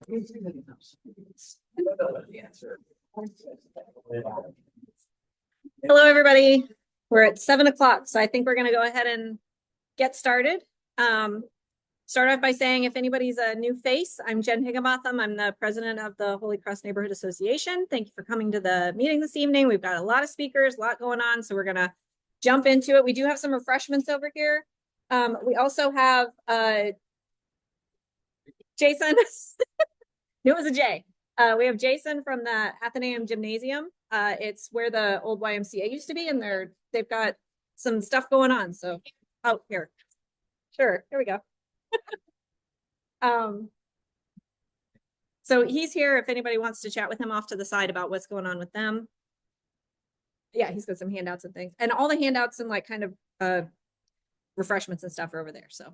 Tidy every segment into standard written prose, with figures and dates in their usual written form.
Hello, everybody. We're at 7 o'clock, so I think we're going to go ahead and get started. Start off by saying if anybody's a new face, I'm Jen Higginbotham. I'm the president of the Holy Cross Neighborhood Association. Thank you for coming to the meeting this evening. We've got a lot of speakers, a lot going on, so we're going to jump into it. We do have some refreshments over here. We also have Jason. It was a J. We have Jason from the Athenaeum Gymnasium. It's where the old YMCA used to be, and they've got some stuff going on. So, oh, here. Sure, here we go. So he's here if anybody wants to chat with him off to the side about what's going on with them. Yeah, he's got some handouts and things. And all the handouts and like kind of refreshments and stuff are over there. So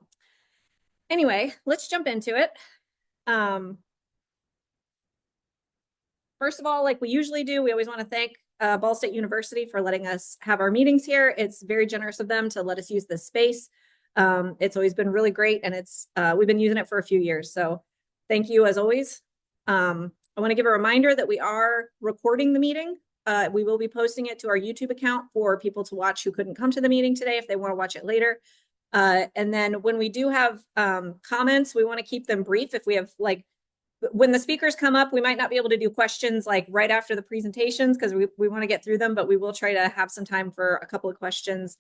anyway, let's jump into it. First of all, like we usually do, we always want to thank Ball State University for letting us have our meetings here. It's very generous of them to let us use this space. It's always been really great, and we've been using it for a few years. So thank you as always. I want to give a reminder that we are recording the meeting. We will be posting it to our YouTube account for people to watch who couldn't come to the meeting today if they want to watch it later. And then when we do have comments, we want to keep them brief. If we have when the speakers come up, we might not be able to do questions like right after the presentations because we want to get through them, but we will try to have some time for a couple of questions,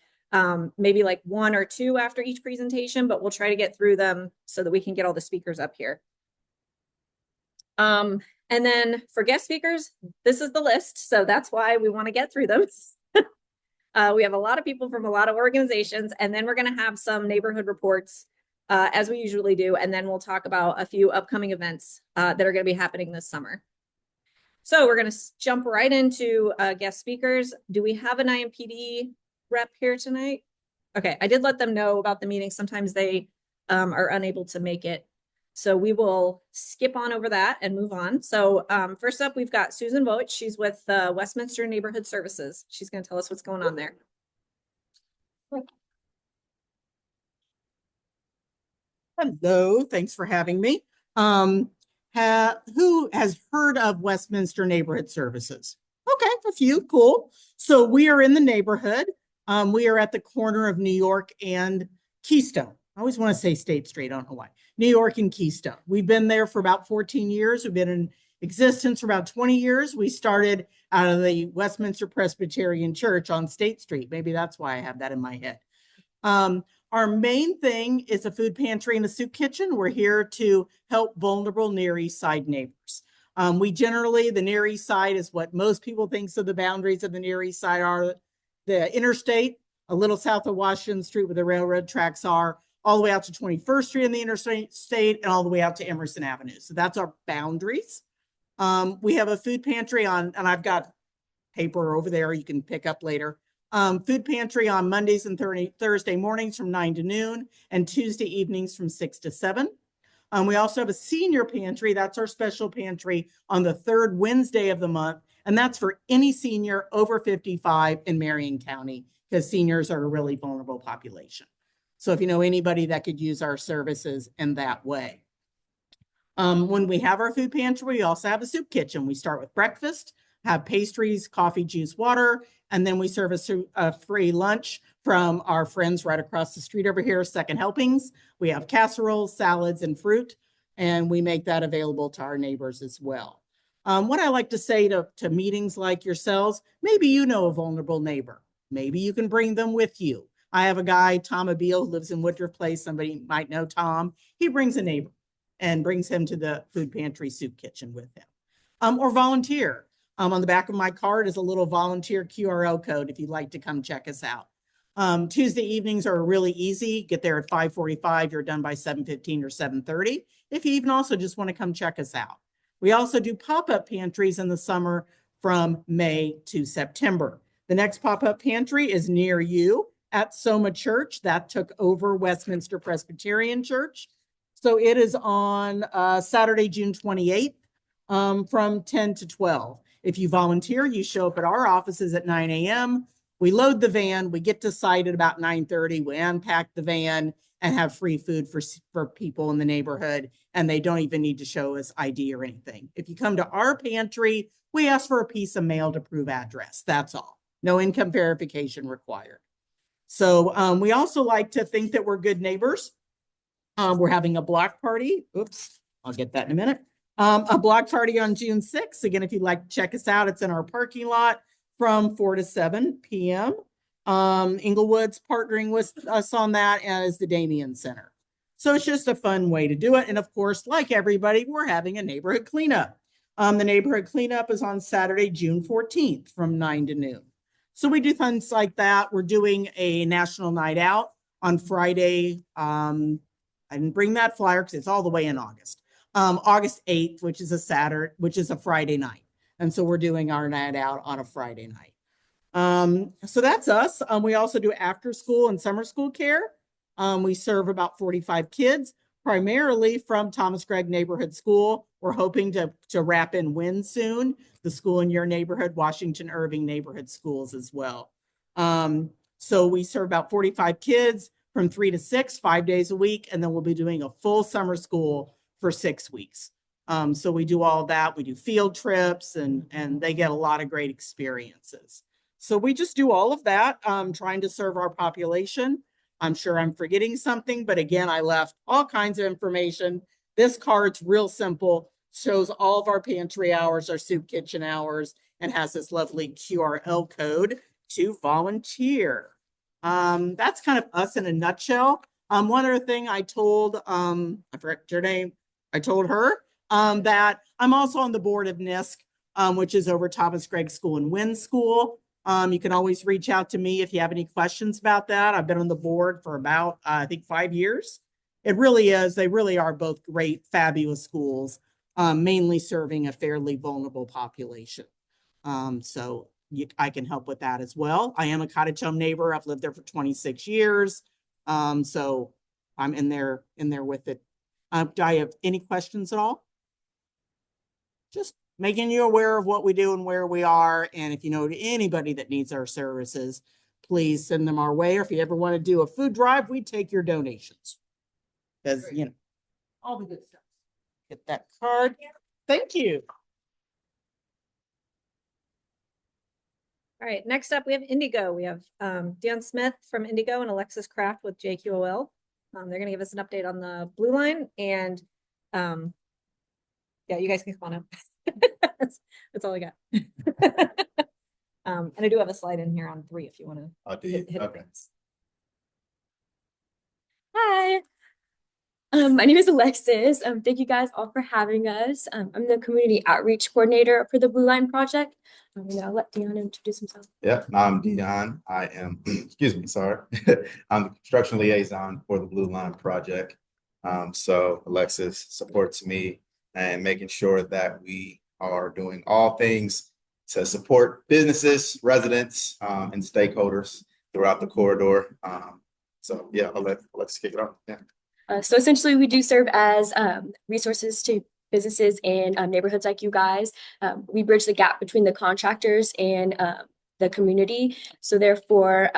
maybe like one or two after each presentation, but we'll try to get through them so that we can get all the speakers up here. And then for guest speakers, this is the list. So that's why we want to get through them. We have a lot of people from a lot of organizations, and then we're going to have some neighborhood reports as we usually do. And then we'll talk about a few upcoming events that are going to be happening this summer. So we're going to jump right into guest speakers. Do we have an IMPD rep here tonight? Okay, I did let them know about the meeting. Sometimes they are unable to make it. So we will skip on over that and move on. So first up, we've got Susan Vogt. She's with Westminster Neighborhood Services. She's going to tell us what's going on there. Hello, thanks for having me. Who has heard of Westminster Neighborhood Services? Okay, a few, cool. So we are in the neighborhood. We are at the corner of New York and Keystone. I always want to say State Street, I don't know why. New York and Keystone. We've been there for about 14 years. We've been in existence for about 20 years. We started out of the Westminster Presbyterian Church on State Street. Maybe that's why I have that in my head. Our main thing is a food pantry and a soup kitchen. We're here to help vulnerable Near East Side neighbors. The Near East Side is what most people think of the boundaries of the Near East Side are. The interstate, a little south of Washington Street where the railroad tracks are, all the way out to 21st Street in the interstate, and all the way out to Emerson Avenue. So that's our boundaries. We have a food pantry and I've got paper over there you can pick up later. Food pantry on Mondays and Thursday mornings from 9 to noon and Tuesday evenings from 6 to 7. We also have a senior pantry. That's our special pantry on the third Wednesday of the month. And that's for any senior over 55 in Marion County because seniors are a really vulnerable population. So if you know anybody that could use our services in that way. When we have our food pantry, we also have a soup kitchen. We start with breakfast, have pastries, coffee, juice, water, and then we serve a free lunch from our friends right across the street over here, Second Helpings. We have casseroles, salads, and fruit, and we make that available to our neighbors as well. What I like to say to meetings like yourselves, maybe you know a vulnerable neighbor. Maybe you can bring them with you. I have a guy, Tom Abil, who lives in Woodruff Place. Somebody might know Tom. He brings a neighbor and brings him to the food pantry soup kitchen with him. Or volunteer. On the back of my card is a little volunteer QRL code if you'd like to come check us out. Tuesday evenings are really easy. Get there at 5:45. You're done by 7:15 or 7:30. If you even also just want to come check us out. We also do pop-up pantries in the summer from May to September. The next pop-up pantry is near you at Soma Church. That took over Westminster Presbyterian Church. So it is on Saturday, June 28th from 10 to 12. If you volunteer, you show up at our offices at 9 a.m. We load the van, we get to site at about 9:30, we unpack the van and have free food for people in the neighborhood, and they don't even need to show us ID or anything. If you come to our pantry, we ask for a piece of mail to prove address. That's all. No income verification required. So we also like to think that we're good neighbors. We're having a block party. Oops, I'll get that in a minute. A block party on June 6th. Again, if you'd like to check us out, it's in our parking lot from 4 to 7 p.m. Inglewood's partnering with us on that as the Damien Center. So it's just a fun way to do it. And of course, like everybody, we're having a neighborhood cleanup. The neighborhood cleanup is on Saturday, June 14th from 9 to noon. So we do things like that. We're doing a national night out on Friday. I didn't bring that flyer because it's all the way in August. August 8th, which is a Saturday, which is a Friday night. And so we're doing our night out on a Friday night. So that's us. We also do after school and summer school care. We serve about 45 kids, primarily from Thomas Gregg Neighborhood School. We're hoping to wrap in Wynn soon, the school in your neighborhood, Washington Irving Neighborhood Schools as well. So we serve about 45 kids from 3 to 6, 5 days a week, and then we'll be doing a full summer school for 6 weeks. So we do all of that. We do field trips, and they get a lot of great experiences. So we just do all of that, trying to serve our population. I'm sure I'm forgetting something, but again, I left all kinds of information. This card's real simple, shows all of our pantry hours, our soup kitchen hours, and has this lovely QRL code to volunteer. That's kind of us in a nutshell. One other thing I told, I forgot your name, I told her that I'm also on the board of NISC, which is over Thomas Gregg School and Wynn School. You can always reach out to me if you have any questions about that. I've been on the board for about, I think, 5 years. It really is. They really are both great, fabulous schools, mainly serving a fairly vulnerable population. So I can help with that as well. I am a Cottage Home neighbor. I've lived there for 26 years. So I'm in there with it. Do I have any questions at all? Just making you aware of what we do and where we are. And if you know anybody that needs our services, please send them our way. Or if you ever want to do a food drive, we take your donations. Because, all the good stuff. Get that card. Thank you. All right, next up, we have Indigo. We have Dan Smith from Indigo and Alexis Kraft with JQOL. They're going to give us an update on the Blue Line. And yeah, you guys can come on up. that's all I got. And I do have a slide in here on 3 if you want to. I'll do it. Okay. Hi, my name is Alexis. Thank you guys all for having us. I'm the community outreach coordinator for the Blue Line Project. I'll let Dion introduce himself. Yeah, I'm Dion. I am, excuse me, sorry. I'm the construction liaison for the Blue Line Project. So Alexis supports me and making sure that we are doing all things to support businesses, residents, and stakeholders throughout the corridor. So yeah, I'll let Alexis kick it off. Yeah. So essentially, we do serve as resources to businesses and neighborhoods like you guys. We bridge the gap between the contractors and the community. So therefore,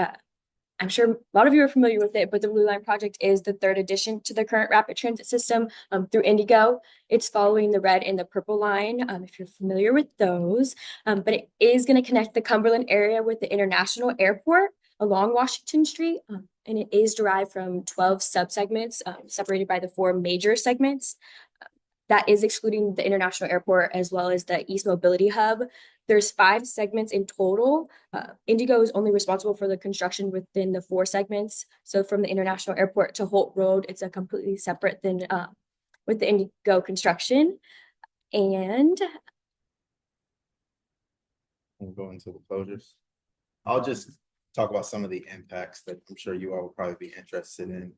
I'm sure a lot of you are familiar with it, but the Blue Line Project is the 3rd addition to the current rapid transit system through Indigo. It's following the red and the purple line, if you're familiar with those. But it is going to connect the Cumberland area with the International Airport along Washington Street. And it is derived from 12 subsegments separated by the 4 major segments. That is excluding the International Airport as well as the East Mobility Hub. There's 5 segments in total. Indigo is only responsible for the construction within the 4 segments. So from the International Airport to Holt Road, it's a completely separate than with the Indigo construction. And We'll go into the closures. I'll just talk about some of the impacts that I'm sure you all will probably be interested in.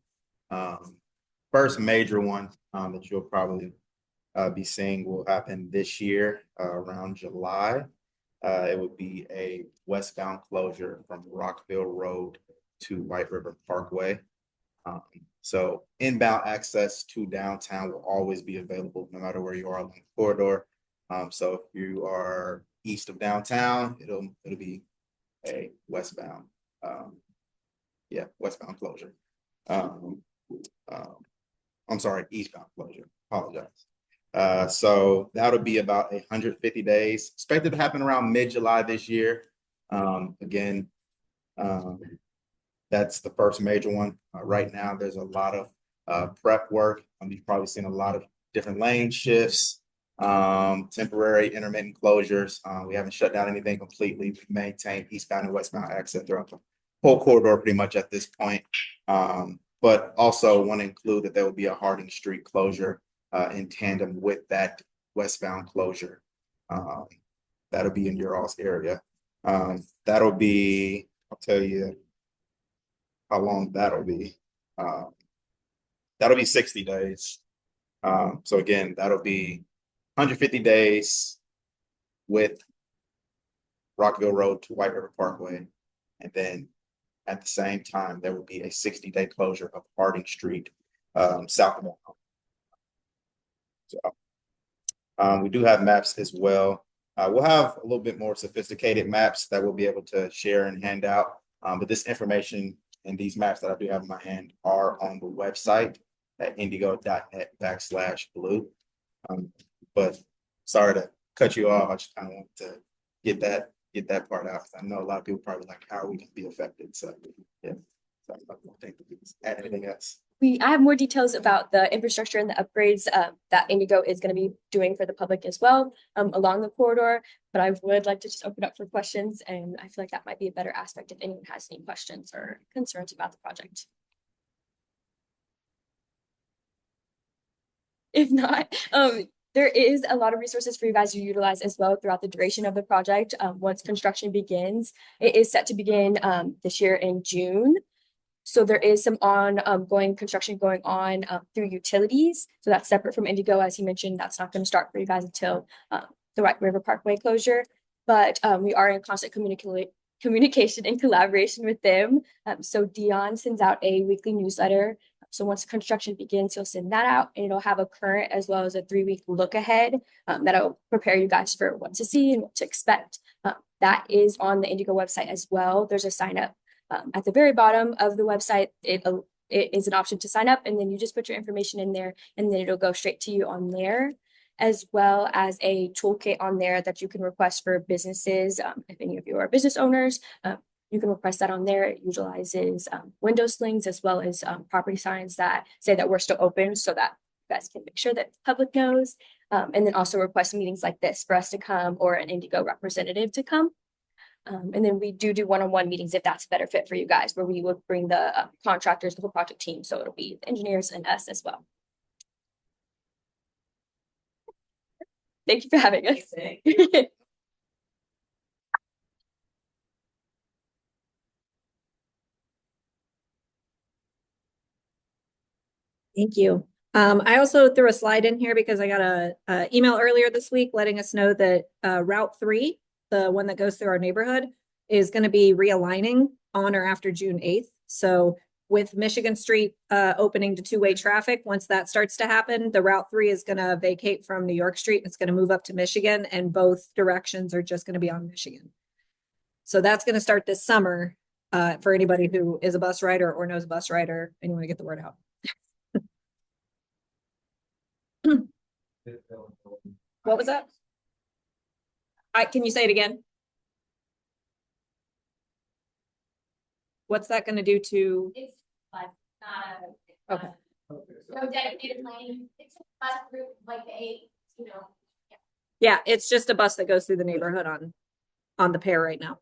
First major one that you'll probably be seeing will happen this year around July. It would be a westbound closure from Rockville Road to White River Parkway. So inbound access to downtown will always be available no matter where you are along the corridor. So if you are east of downtown, it'll be a westbound, westbound closure. I'm sorry, eastbound closure, apologize. So that'll be about 150 days, expected to happen around mid-July this year. Again, that's the first major one. Right now, there's a lot of prep work. You've probably seen a lot of different lane shifts, temporary intermittent closures. We haven't shut down anything completely. We've maintained eastbound and westbound access throughout the whole corridor pretty much at this point. But also want to include that there will be a Harding Street closure in tandem with that westbound closure. That'll be in your all's area. That'll be, I'll tell you how long that'll be. That'll be 60 days. So again, that'll be 150 days with Rockville Road to White River Parkway. And then at the same time, there will be a 60-day closure of Harding Street south of Mohawk. So we do have maps as well. We'll have a little bit more sophisticated maps that we'll be able to share and hand out. But this information and these maps that I do have in my hand are on the website at indigo.net/blue. But sorry to cut you off. I just kind of want to get that part out, because I know a lot of people probably like, how are we going to be affected? So yeah, so I don't think we can add anything else. I have more details about the infrastructure and the upgrades that Indigo is going to be doing for the public as well along the corridor. But I would like to just open up for questions, and I feel like that might be a better aspect if anyone has any questions or concerns about the project. If not, there is a lot of resources for you guys to utilize as well throughout the duration of the project. Once construction begins, it is set to begin this year in June. So there is some ongoing construction going on through utilities. So that's separate from Indigo, as he mentioned. That's not going to start for you guys until the White River Parkway closure. But we are in constant communication and collaboration with them. So Dion sends out a weekly newsletter. So once construction begins, he'll send that out, and it'll have a current as well as a 3-week look ahead that'll prepare you guys for what to see and what to expect. That is on the Indigo website as well. There's a sign up at the very bottom of the website. It is an option to sign up, and then you just put your information in there, and then it'll go straight to you on there, as well as a toolkit on there that you can request for businesses. If any of you are business owners, you can request that on there. It utilizes window slings as well as property signs that say that we're still open, so that you guys can make sure that the public knows. And then also request meetings like this for us to come, or an Indigo representative to come. And then we do one-on-one meetings if that's a better fit for you guys, where we would bring the contractors, the whole project team. So it'll be the engineers and us as well. Thank you for having us. Thank you. I also threw a slide in here because I got a email earlier this week letting us know that Route 3, the one that goes through our neighborhood, is going to be realigning on or after June 8th. So with Michigan Street opening to two-way traffic, once that starts to happen, the Route 3 is going to vacate from New York Street. It's going to move up to Michigan, and both directions are just going to be on Michigan. So that's going to start this summer for anybody who is a bus rider or knows a bus rider and you want to get the word out. What was that? Can you say it again? What's that going to do to? It's like not Okay. no dedicated lane. It's a bus route like the 8, you know. Yeah, it's just a bus that goes through the neighborhood on the pair right now.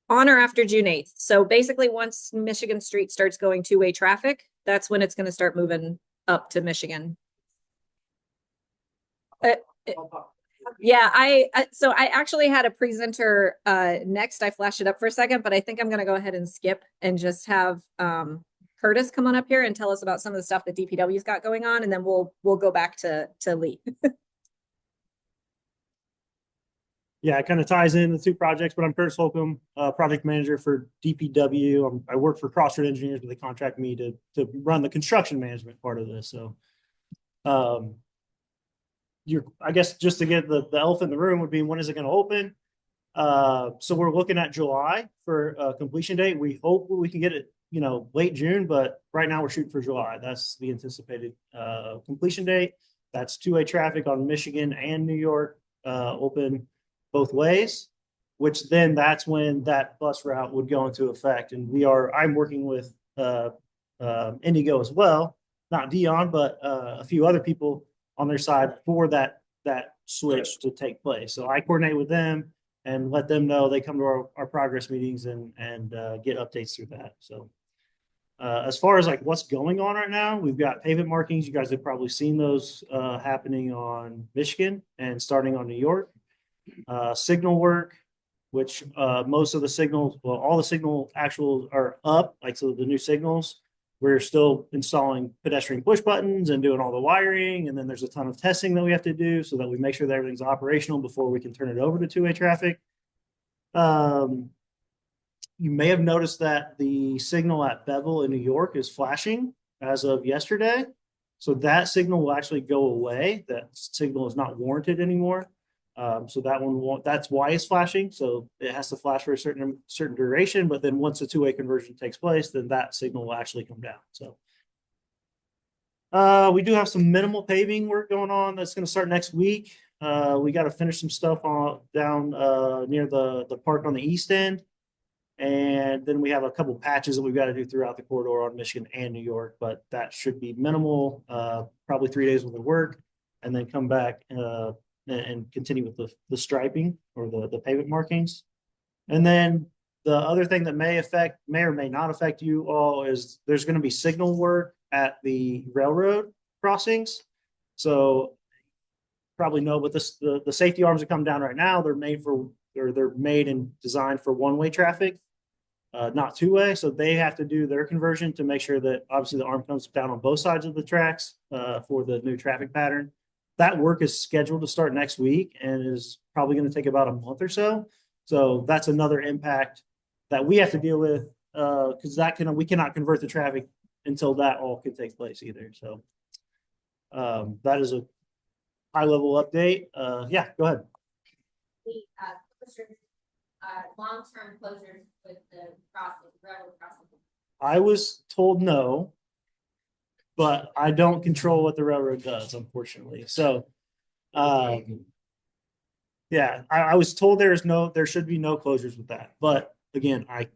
On or after June 8th. So basically, once Michigan Street starts going two-way traffic, that's when it's going to start moving up to Michigan. Yeah, so I actually had a presenter next. I flashed it up for a second, but I think I'm going to go ahead and skip and just have Curtis come on up here and tell us about some of the stuff that DPW's got going on, and then we'll go back to Lee. Yeah, it kind of ties in the two projects, but I'm Curtis Holcomb, project manager for DPW. I work for Crossroad Engineers, but they contract me to run the construction management part of this. So I guess just to get the elephant in the room would be, when is it going to open? So we're looking at July for a completion date. We hope we can get it, late June, but right now we're shooting for July. That's the anticipated completion date. That's two-way traffic on Michigan and New York, open both ways, which then that's when that bus route would go into effect. And I'm working with Indigo as well, not Dion, but a few other people on their side for that switch to take place. So I coordinate with them and let them know. They come to our progress meetings and get updates through that. So as far as like what's going on right now, we've got pavement markings. You guys have probably seen those happening on Michigan and starting on New York. Signal work, which most of the signals, well, all the signal actuals are up, like so the new signals. We're still installing pedestrian push buttons and doing all the wiring. And then there's a ton of testing that we have to do so that we make sure that everything's operational before we can turn it over to two-way traffic. You may have noticed that the signal at Bevel in New York is flashing as of yesterday. So that signal will actually go away. That signal is not warranted anymore. So that one won't, that's why it's flashing. So it has to flash for a certain duration, but then once the two-way conversion takes place, then that signal will actually come down. So we do have some minimal paving work going on that's going to start next week. We got to finish some stuff down near the park on the east end. And then we have a couple patches that we've got to do throughout the corridor on Michigan and New York, but that should be minimal, probably 3 days worth of work, and then come back and continue with the striping or the pavement markings. And then the other thing that may or may not affect you all is there's going to be signal work at the railroad crossings. So probably know, but the safety arms that come down right now, they're made and designed for one-way traffic, not two-way. So they have to do their conversion to make sure that obviously the arm comes down on both sides of the tracks for the new traffic pattern. That work is scheduled to start next week and is probably going to take about a month or so. So that's another impact that we have to deal with because we cannot convert the traffic until that all can take place either. So that is a high-level update. Yeah, go ahead. The closures, long-term closures with the railroad crossing. I was told no, but I don't control what the railroad does, unfortunately. So, yeah, I was told there should be no closures with that. But again, I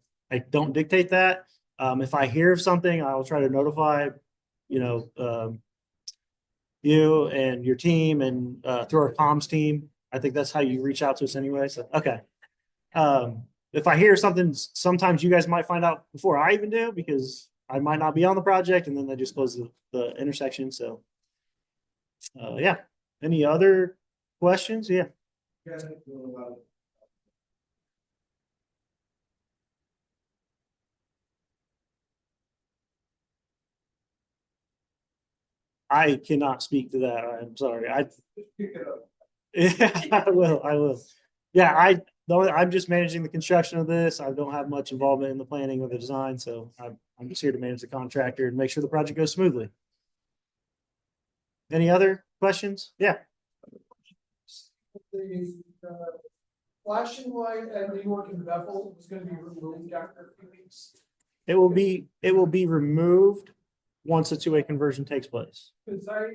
don't dictate that. If I hear of something, I will try to notify, you and your team and through our comms team. I think that's how you reach out to us anyway. So, okay. If I hear something, sometimes you guys might find out before I even do because I might not be on the project and then they just close the intersection. So, yeah. Any other questions? Yeah. I cannot speak to that. I'm sorry. Yeah, I will. Yeah, I'm just managing the construction of this. I don't have much involvement in the planning or the design, so I'm just here to manage the contractor and make sure the project goes smoothly. Any other questions? Yeah. The flashing light at New York and Bethel is going to be removed after a few weeks. It will be removed once the two-way conversion takes place. Because I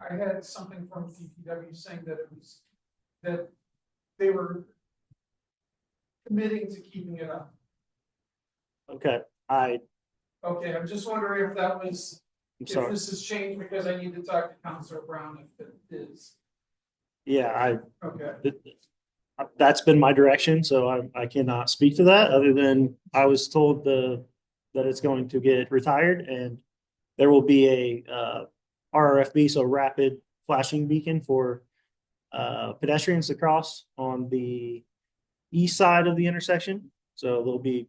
had something from DPW saying that they were committing to keeping it up. Okay, Okay, I'm just wondering if that was, I'm if sorry. this has changed because I need to talk to Councilor Brown if it is. Yeah, Okay. That's been my direction, so I cannot speak to that other than I was told that it's going to get retired and there will be a RRFB, so rapid flashing beacon for pedestrians to cross on the east side of the intersection. So there'll be,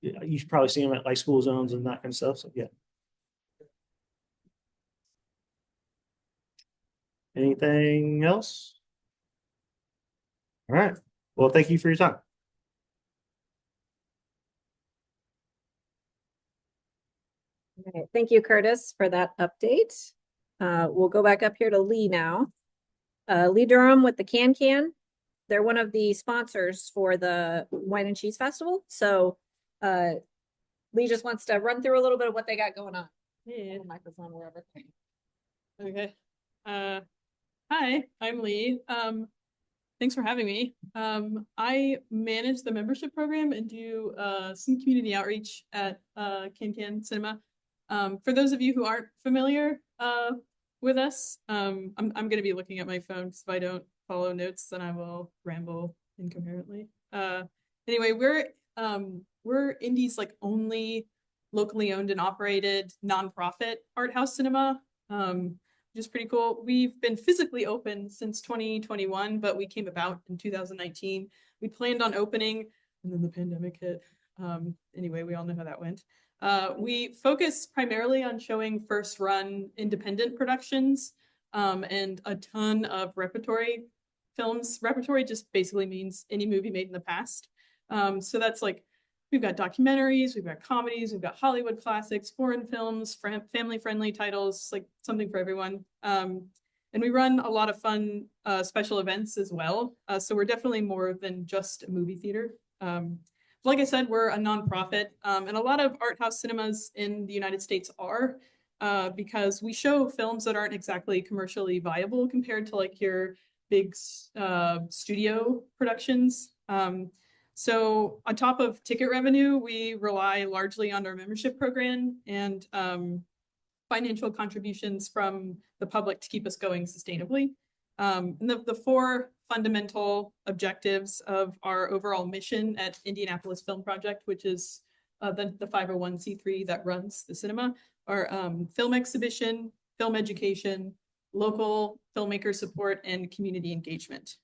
you should probably see them at like school zones and that kind of stuff. So yeah. Anything else? All right. Well, thank you for your time. All right. Thank you, Curtis, for that update. We'll go back up here to Lee now. Lee Durham with the Can. They're one of the sponsors for the Wine and Cheese Festival. So Lee just wants to run through a little bit of what they got going on. Yeah. Microphone wherever. Okay. Hi, I'm Lee. Thanks for having me. I manage the membership program and do some community outreach at Can Cinema. For those of you who aren't familiar with us, I'm going to be looking at my phone because if I don't follow notes, then I will ramble incoherently. Anyway, we're Indy's like only locally owned and operated nonprofit art house cinema, which is pretty cool. We've been physically open since 2021, but we came about in 2019. We planned on opening, and then the pandemic hit. Anyway, we all know how that went. We focus primarily on showing first run independent productions and a ton of repertory films. Repertory just basically means any movie made in the past. So that's like, we've got documentaries, we've got comedies, we've got Hollywood classics, foreign films, family-friendly titles, like something for everyone. And we run a lot of fun special events as well. So we're definitely more than just a movie theater. Like I said, we're a nonprofit, and a lot of art house cinemas in the United States are, because we show films that aren't exactly commercially viable compared to like your big studio productions. So on top of ticket revenue, we rely largely on our membership program and financial contributions from the public to keep us going sustainably. And the four fundamental objectives of our overall mission at Indianapolis Film Project, which is the 501c3 that runs the cinema, are film exhibition, film education, local filmmaker support, and community engagement.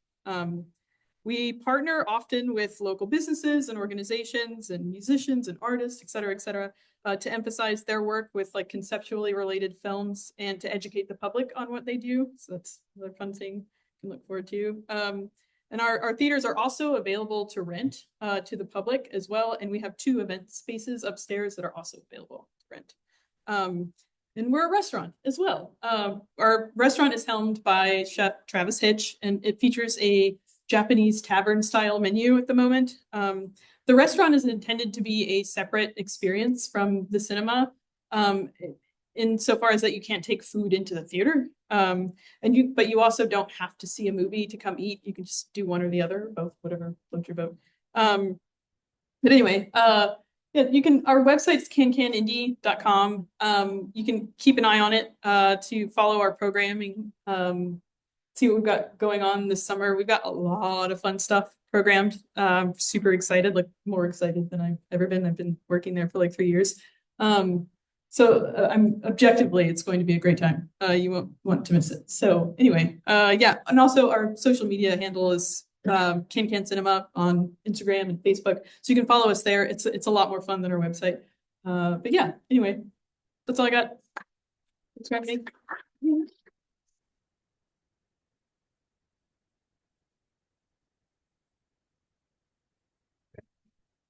We partner often with local businesses and organizations and musicians and artists, et cetera, to emphasize their work with like conceptually related films and to educate the public on what they do. So that's another fun thing you can look forward to. And our theaters are also available to rent to the public as well. And we have 2 event spaces upstairs that are also available to rent. And we're a restaurant as well. Our restaurant is helmed by Chef Travis Hitch, and it features a Japanese tavern style menu at the moment. The restaurant is intended to be a separate experience from the cinema, insofar as that you can't take food into the theater. But you also don't have to see a movie to come eat. You can just do one or the other, both, whatever floats your boat. But anyway, yeah, you can, our website's cancanindy.com. You can keep an eye on it to follow our programming, see what we've got going on this summer. We've got a lot of fun stuff programmed. Super excited, like more excited than I've ever been. I've been working there for like 3 years. So I'm objectively, it's going to be a great time. You won't want to miss it. So anyway, yeah. And also our social media handle is Can Cinema on Instagram and Facebook. So you can follow us there. It's a lot more fun than our website. But yeah, anyway, that's all I got. Thanks for having me.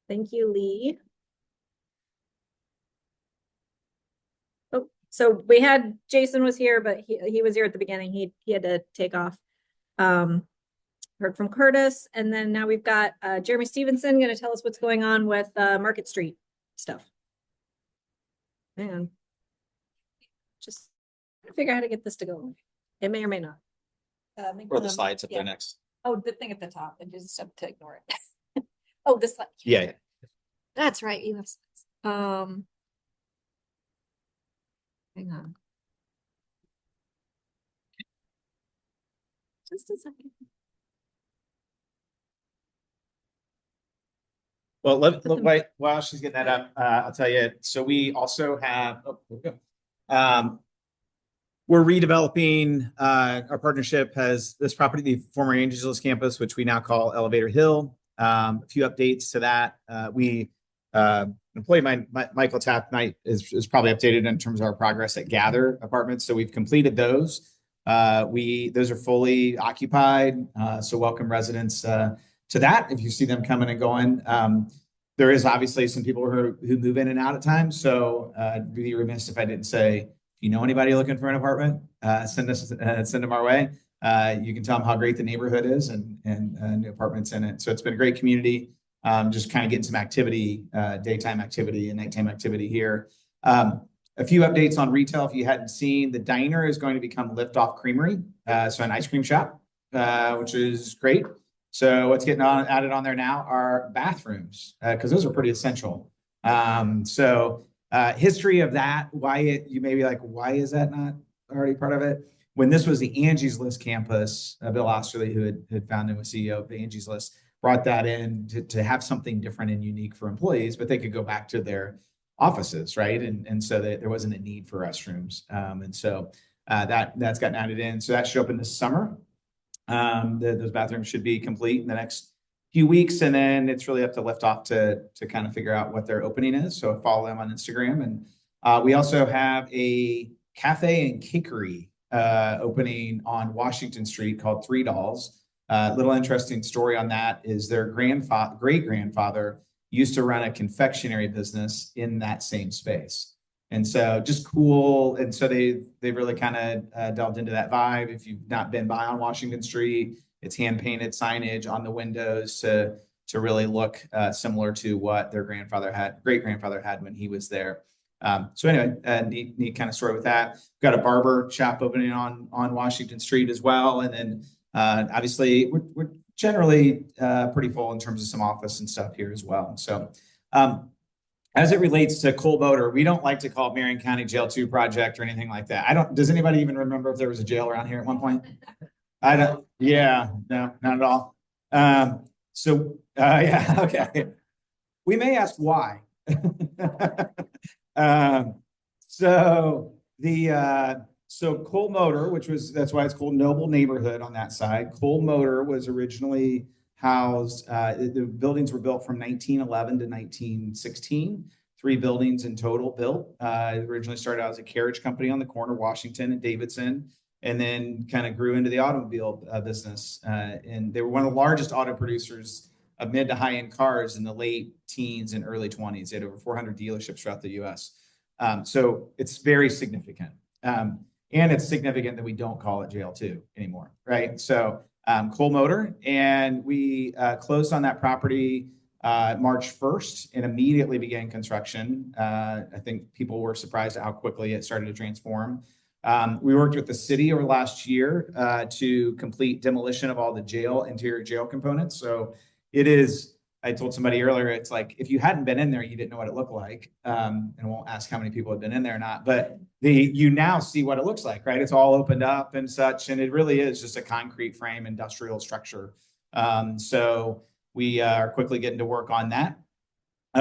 Thank you, Lee. Oh, so we had Jason was here, but he was here at the beginning. He had to take off. Heard from Curtis, and then now we've got Jeremy Stevenson going to tell us what's going on with Market Street stuff. Man, just figure out how to get this to go. It may or may not. Or the slides up yeah. there next. Oh, the thing at the top, and just have to ignore it. Oh, this slide. Yeah. That's right. You have slides. Hang on. Just a second. Well, while she's getting that up, I'll tell you. So we also have, we're redeveloping our partnership has this property, the former Angeles campus, which we now call Elevator Hill. A few updates to that. Employee Michael Tapp Knight is probably updated in terms of our progress at Gather Apartments. So we've completed those. Those are fully occupied. So welcome residents to that if you see them coming and going. There is obviously some people who move in and out at times. So I'd be remiss if I didn't say If you know anybody looking for an apartment, send them our way. You can tell them how great the neighborhood is and new apartments in it. So it's been a great community. Just kind of getting some activity, daytime activity and nighttime activity here. A few updates on retail. If you hadn't seen, the diner is going to become Liftoff Creamery, so an ice cream shop, which is great. So what's getting added on there now are bathrooms, because those are pretty essential. History of that, you may be like, why is that not already part of it? When this was the Angie's List campus, Bill Osterly, who had founded and was CEO of the Angie's List, brought that in to have something different and unique for employees, but they could go back to their offices, right? And so there wasn't a need for restrooms. That's gotten added in. So that should open this summer. Those bathrooms should be complete in the next few weeks, and then it's really up to Liftoff to kind of figure out what their opening is. So follow them on Instagram. And we also have a cafe and cakery opening on Washington Street called Three Dolls. Little interesting story on that is their great grandfather used to run a confectionery business in that same space. And so just cool. And so they've really kind of delved into that vibe. If you've not been by on Washington Street, it's hand painted signage on the windows to really look similar to what their great grandfather had when he was there. So anyway, neat kind of story with that. We've got a barber shop opening on Washington Street as well. And then obviously we're generally pretty full in terms of some office and stuff here as well. So as it relates to Cole Motor, we don't like to call it Marion County Jail 2 project or anything like that. Does anybody even remember if there was a jail around here at one point? I don't. Yeah, no, not at all. Yeah, okay. We may ask why. So Cole Motor, that's why it's called Noble Neighborhood on that side. Cole Motor was originally housed, the buildings were built from 1911 to 1916, 3 buildings in total built. It originally started out as a carriage company on the corner of Washington and Davidson, and then kind of grew into the automobile business. And they were one of the largest auto producers of mid to high-end cars in the late teens and early 20s. They had over 400 dealerships throughout the U.S. So it's very significant. And it's significant that we don't call it Jail 2 anymore, right? So Cole Motor, and we closed on that property March 1st and immediately began construction. I think people were surprised at how quickly it started to transform. We worked with the city over last year to complete demolition of all the interior jail components. So I told somebody earlier, it's like, if you hadn't been in there, you didn't know what it looked like. And I won't ask how many people have been in there or not, but you now see what it looks like, right? It's all opened up and such, and it really is just a concrete frame industrial structure. So we are quickly getting to work on that.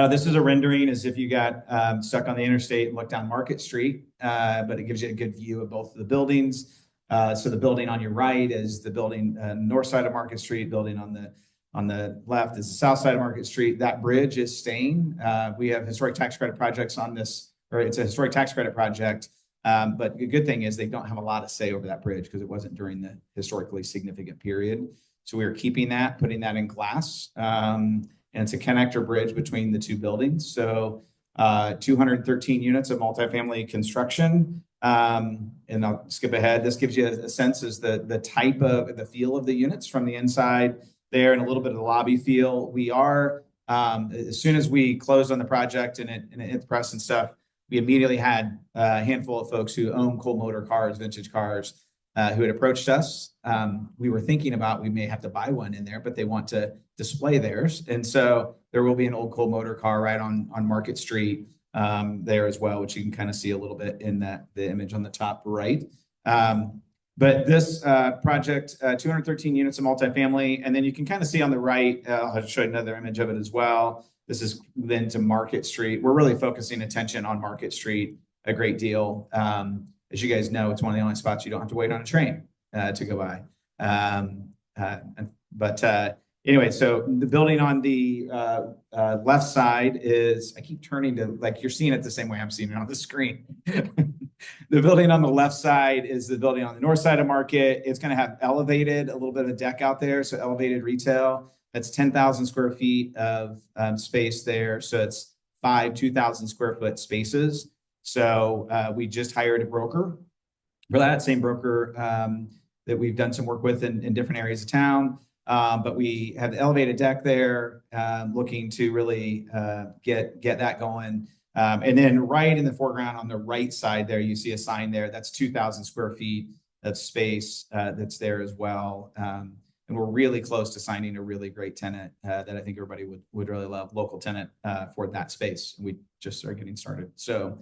This is a rendering as if you got stuck on the interstate and looked down Market Street, but it gives you a good view of both of the buildings. So the building on your right is the building north side of Market Street. Building on the left is the south side of Market Street. That bridge is staying. We have historic tax credit projects on this, or it's a historic tax credit project. But the good thing is they don't have a lot of say over that bridge because it wasn't during the historically significant period. So we are keeping that, putting that in glass. And it's a connector bridge between the 2 buildings. So 213 units of multifamily construction. And I'll skip ahead. This gives you a sense as the type of the feel of the units from the inside there, and a little bit of the lobby feel. We are, as soon as we closed on the project and it hit the press and stuff, we immediately had a handful of folks who own Cole Motor cars, vintage cars, who had approached us. We were thinking about we may have to buy one in there, but they want to display theirs. And so there will be an old Cole Motor car right on Market Street there as well, which you can kind of see a little bit in the image on the top right. But this project, 213 units of multifamily, and then you can kind of see on the right, I'll show you another image of it as well. This is then to Market Street. We're really focusing attention on Market Street a great deal. As you guys know, it's one of the only spots you don't have to wait on a train to go by. Anyway, so the building on the left side is, I keep turning to, like, you're seeing it the same way I'm seeing it on the screen. The building on the left side is the building on the north side of Market. It's going to have elevated, a little bit of a deck out there. So elevated retail. That's 10,000 square feet of space there. So it's 5 2,000 square foot spaces. So we just hired a broker for that same broker that we've done some work with in different areas of town. But we have the elevated deck there, looking to really get that going. And then right in the foreground on the right side there, you see a sign there. That's 2,000 square feet of space that's there as well. And we're really close to signing a really great tenant that I think everybody would really love, local tenant for that space. We just are getting started. So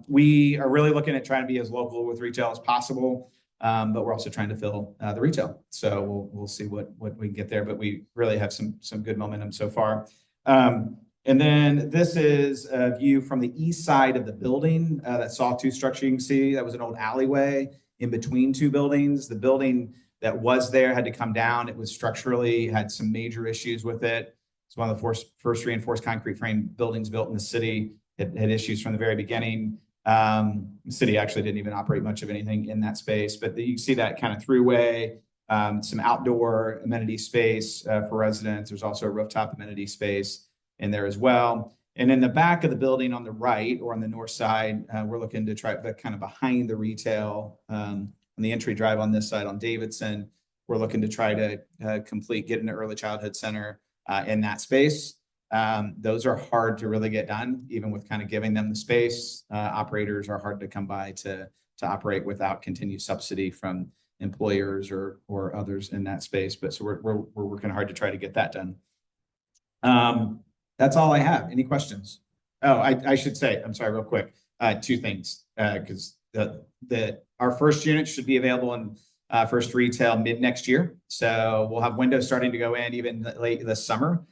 we are really looking at trying to be as local with retail as possible. But we're also trying to fill the retail. So we'll see what we can get there, but we really have some good momentum so far. And then this is a view from the east side of the building, that sawtooth structure you can see. That was an old alleyway in between two buildings. The building that was there had to come down. It was structurally, had some major issues with it. It's one of the first reinforced concrete frame buildings built in the city. It had issues from the very beginning. The city actually didn't even operate much of anything in that space, but you can see that kind of throughway, some outdoor amenity space for residents. There's also a rooftop amenity space in there as well. And in the back of the building on the right or on the north side, we're looking to try, but kind of behind the retail, on the entry drive on this side on Davidson, we're looking to try to get an early childhood center in that space. Those are hard to really get done, even with kind of giving them the space. Operators are hard to come by to operate without continued subsidy from employers or others in that space. But so we're working hard to try to get that done. That's all I have. Any questions? Oh, I should say, I'm sorry, real quick. Two things, because our first unit should be available in first retail mid next year. So we'll have windows starting to go in even late this summer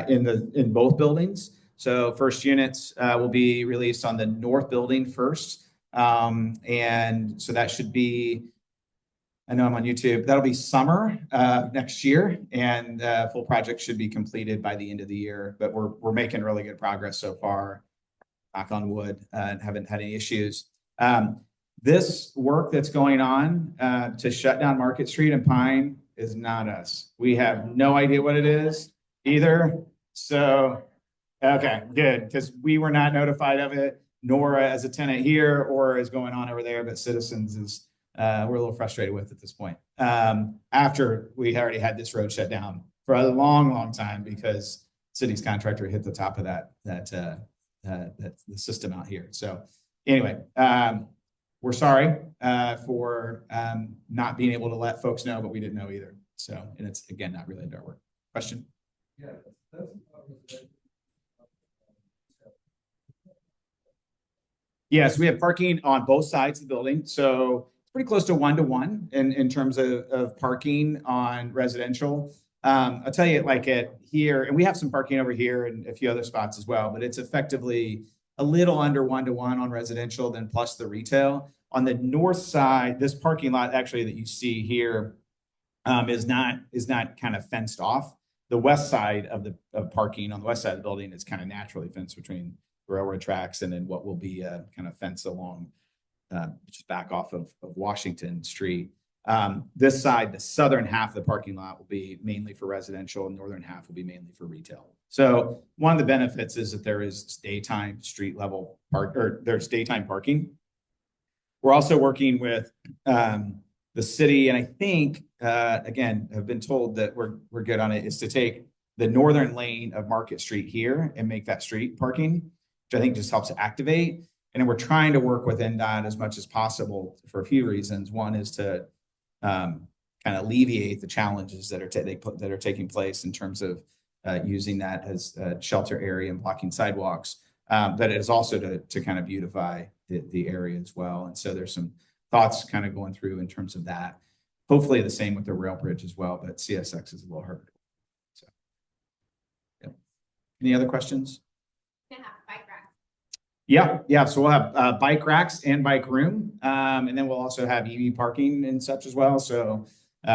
in both buildings. So first units will be released on the north building first. And so that should be, I know I'm on YouTube, that'll be summer next year, and full project should be completed by the end of the year. But we're making really good progress so far, knock on wood, and haven't had any issues. This work that's going on to shut down Market Street and Pine is not us. We have no idea what it is either. So, okay, good, because we were not notified of it, nor as a tenant here or is going on over there, but Citizens is, we're a little frustrated with at this point. After we already had this road shut down for a long time because city's contractor hit the top of the system out here. So anyway, we're sorry for not being able to let folks know, but we didn't know either. So, and it's again, not related to our work. Question? Yeah, Yes, we have parking on both sides of the building. So it's pretty close to 1-to-1 in terms of parking on residential. I'll tell you, like at here, and we have some parking over here and a few other spots as well, but it's effectively a little under 1-to-1 on residential, then plus the retail. On the north side, this parking lot actually that you see here is not kind of fenced off. The west side of parking on the west side of the building is kind of naturally fenced between railroad tracks and then what will be a kind of fence along just back off of Washington Street. This side, the southern half of the parking lot will be mainly for residential, and northern half will be mainly for retail. So one of the benefits is that there is daytime street level there's daytime parking. We're also working with the city, and I think again have been told that we're good on it, is to take the northern lane of Market Street here and make that street parking, which I think just helps activate. And then we're trying to work with NDOT as much as possible for a few reasons. One is to kind of alleviate the challenges that are taking place in terms of using that as a shelter area and blocking sidewalks. But it is also to kind of beautify the area as well. And so there's some thoughts kind of going through in terms of that. Hopefully the same with the rail bridge as well, but CSX is a little harder. So, yeah. Any other questions? Yeah. So we'll have bike racks and bike room. And then we'll also have EV parking and such as well. So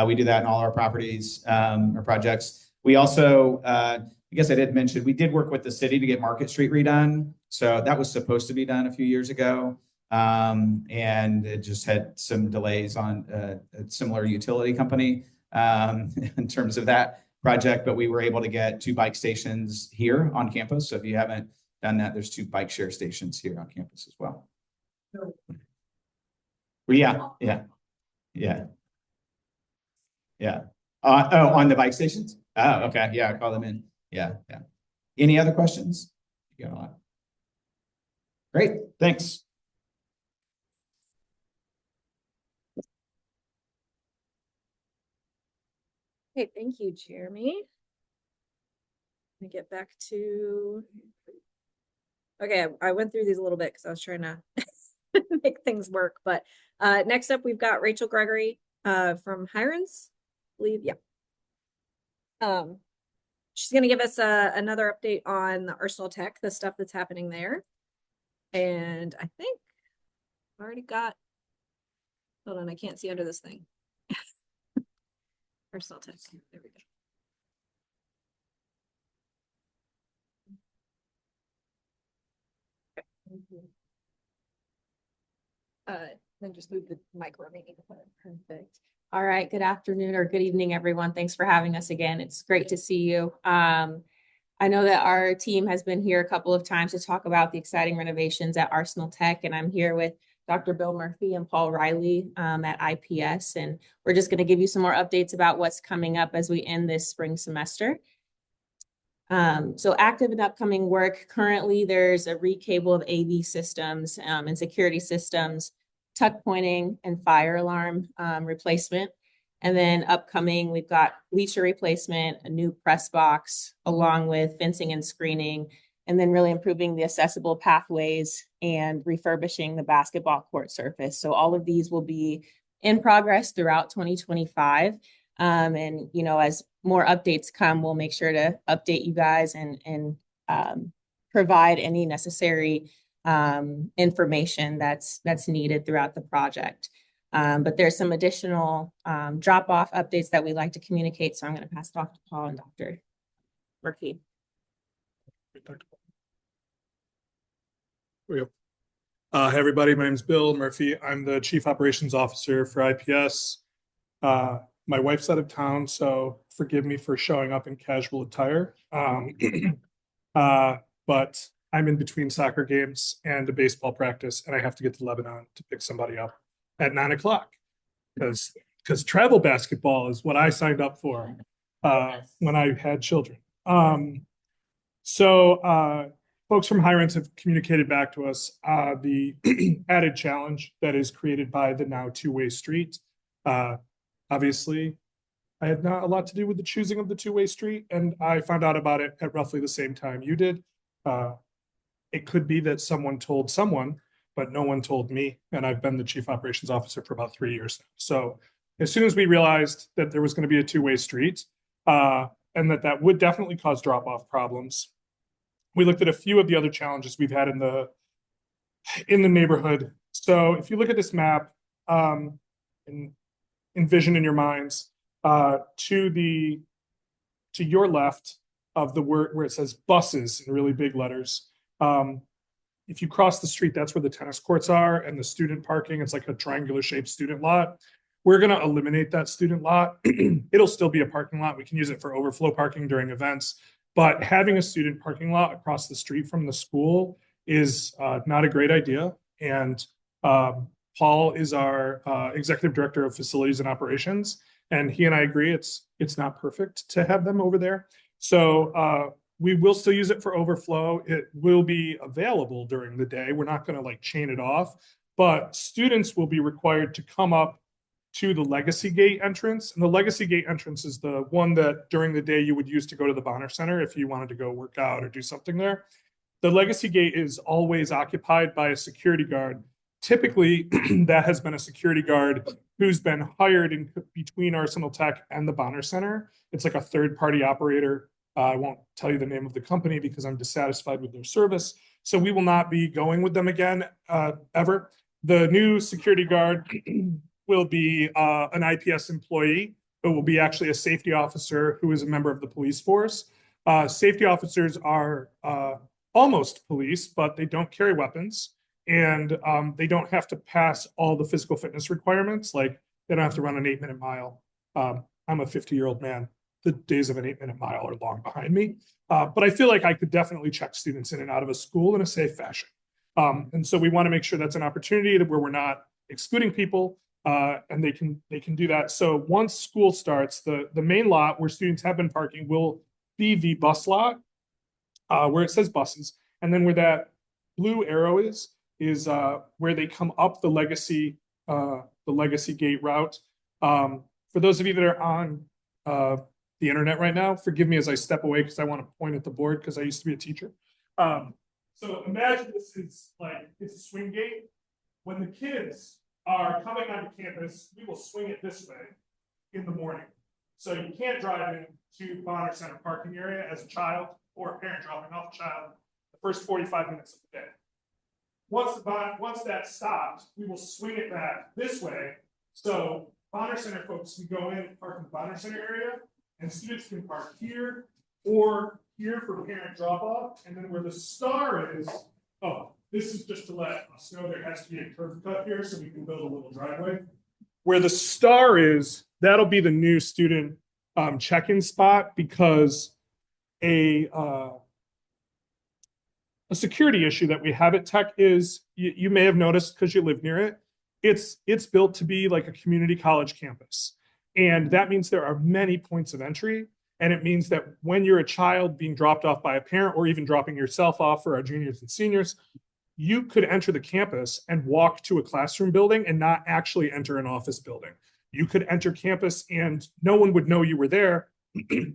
we do that in all our properties or projects. We also, I guess I did mention, we did work with the city to get Market Street redone. So that was supposed to be done a few years ago. And it just had some delays on a similar utility company in terms of that project. But we were able to get 2 bike stations here on campus. So if you haven't done that. There's 2 bike share stations here on campus as well. Well, yeah. Oh, on the bike stations? Oh, okay. Yeah, call them in. Yeah. Any other questions? You got a lot. Great, thanks. Okay, thank you, Jeremy. Let me get back to. Okay, I went through these a little bit because I was trying to make things work. But next up, we've got Rachel Gregory from Hirons, I believe. Yeah. She's going to give us another update on the Arsenal Tech, the stuff that's happening there. And I think I've already got. Hold on, I can't see under this thing. Arsenal Tech. There we go. Then just move the mic remaining. Perfect. All right. Good afternoon or good evening, everyone. Thanks for having us again. It's great to see you. I know that our team has been here a couple of times to talk about the exciting renovations at Arsenal Tech, and I'm here with Dr. Bill Murphy and Paul Riley at IPS, and we're just going to give you some more updates about what's coming up as we end this spring semester. So active and upcoming work. Currently, there's a recable of AV systems and security systems, tuck pointing and fire alarm replacement. And then upcoming, we've got bleacher replacement, a new press box, along with fencing and screening, and then really improving the accessible pathways and refurbishing the basketball court surface. So all of these will be in progress throughout 2025. And, you know, as more updates come, we'll make sure to update you guys and provide any necessary information that's needed throughout the project. But there's some additional drop-off updates that we'd like to communicate. So I'm going to pass it off to Paul and Dr. Murphy. Hey everybody, my name is Bill Murphy. I'm the Chief Operations Officer for IPS. My wife's out of town, so forgive me for showing up in casual attire. But I'm in between soccer games and a baseball practice, and I have to get to Lebanon to pick somebody up at 9 o'clock because travel basketball is what I signed up for when I had children. Folks from Hirons have communicated back to us the added challenge that is created by the now two-way street. Obviously, I had not a lot to do with the choosing of the two-way street, and I found out about it at roughly the same time you did. It could be that someone told someone, but no one told me, and I've been the Chief Operations Officer for about 3 years now. So as soon as we realized that there was going to be a two-way street, and that would definitely cause drop-off problems, we looked at a few of the other challenges we've had in the neighborhood. So if you look at this map, and envision in your minds, to your left of the word where it says buses in really big letters. If you cross the street, that's where the tennis courts are and the student parking. It's like a triangular shaped student lot. We're going to eliminate that student lot. It'll still be a parking lot. We can use it for overflow parking during events. But having a student parking lot across the street from the school is not a great idea. And Paul is our Executive Director of Facilities and Operations, and he and I agree it's not perfect to have them over there. So we will still use it for overflow. It will be available during the day. We're not going to like chain it off, but students will be required to come up to the Legacy Gate entrance. And the Legacy Gate entrance is the one that during the day you would use to go to the Bonner Center if you wanted to go work out or do something there. The Legacy Gate is always occupied by a security guard. Typically, that has been a security guard who's been hired in between Arsenal Tech and the Bonner Center. It's like a third-party operator. I won't tell you the name of the company because I'm dissatisfied with their service. So we will not be going with them again, ever. The new security guard will be an IPS employee, but will be actually a safety officer who is a member of the police force. Safety officers are almost police, but they don't carry weapons, and they don't have to pass all the physical fitness requirements. Like they don't have to run an 8-minute mile. I'm a 50-year-old man. the days of an 8-minute mile are long behind me. But I feel like I could definitely check students in and out of a school in a safe fashion. And so we want to make sure that's an opportunity where we're not excluding people, and they can do that. So once school starts, the main lot where students have been parking will be the bus lot, where it says buses. And then where that blue arrow is where they come up the legacy gate route. For those of you that are on the internet right now, forgive me as I step away because I want to point at the board because I used to be a teacher. So imagine this is like, it's a swing gate. When the kids are coming onto campus, we will swing it this way in the morning. So you can't drive into Bonner Center parking area as a child or a parent dropping off a child the first 45 minutes of the day. Once that stops, we will swing it back this way. So Bonner Center folks can go in and park in the Bonner Center area, and students can park here or here for parent drop off. And then where the star is, this is just to let us know there has to be a curb cut here so we can build a little driveway. Where the star is, that'll be the new student check-in spot, because a security issue that we have at Tech is, you may have noticed because you live near it, it's built to be like a community college campus. And that means there are many points of entry. And it means that when you're a child being dropped off by a parent, or even dropping yourself off for our juniors and seniors, you could enter the campus and walk to a classroom building and not actually enter an office building. You could enter campus and no one would know you were there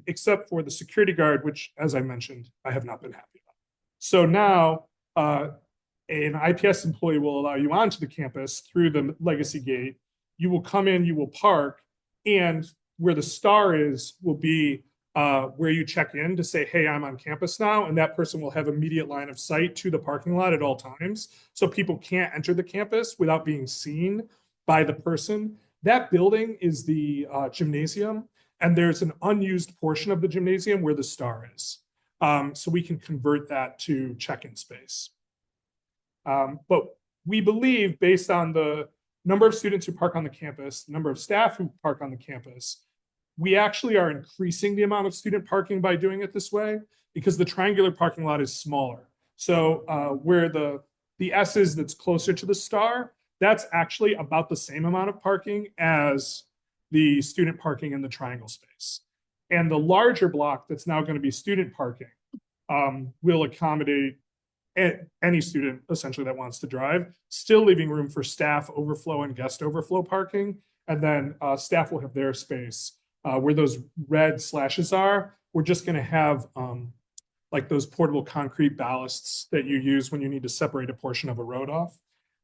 except for the security guard, which, as I mentioned, I have not been happy about. So now an IPS employee will allow you onto the campus through the legacy gate. You will come in, you will park, and where the star is will be where you check in to say, hey, I'm on campus now. And that person will have immediate line of sight to the parking lot at all times. So people can't enter the campus without being seen by the person. That building is the gymnasium. And there's an unused portion of the gymnasium where the star is. So we can convert that to check-in space. But we believe, based on the number of students who park on the campus, the number of staff who park on the campus, we actually are increasing the amount of student parking by doing it this way, because the triangular parking lot is smaller. So where the S is that's closer to the star, that's actually about the same amount of parking as the student parking in the triangle space. And the larger block that's now going to be student parking will accommodate any student essentially that wants to drive, still leaving room for staff overflow and guest overflow parking. And then staff will have their space. Where those red slashes are, we're just going to have like those portable concrete ballasts that you use when you need to separate a portion of a road off.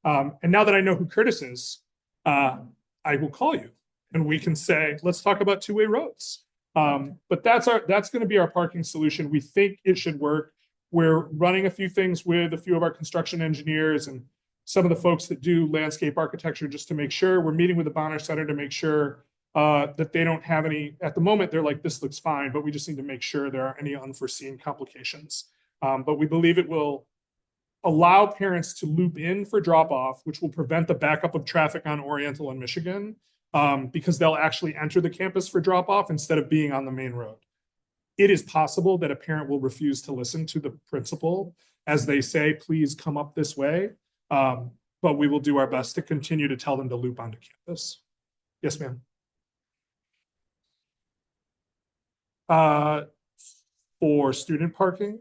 And now that I know who Curtis is, I will call you and we can say, let's talk about two-way roads. But that's going to be our parking solution. We think it should work. We're running a few things with a few of our construction engineers and some of the folks that do landscape architecture, just to make sure. We're meeting with the Bonner Center to make sure that they don't have any, at the moment, they're like, this looks fine, but we just need to make sure there aren't any unforeseen complications. But we believe it will allow parents to loop in for drop-off, which will prevent the backup of traffic on Oriental and Michigan, because they'll actually enter the campus for drop-off instead of being on the main road. It is possible that a parent will refuse to listen to the principal as they say, please come up this way. But we will do our best to continue to tell them to loop onto campus. Yes, ma'am. For student parking,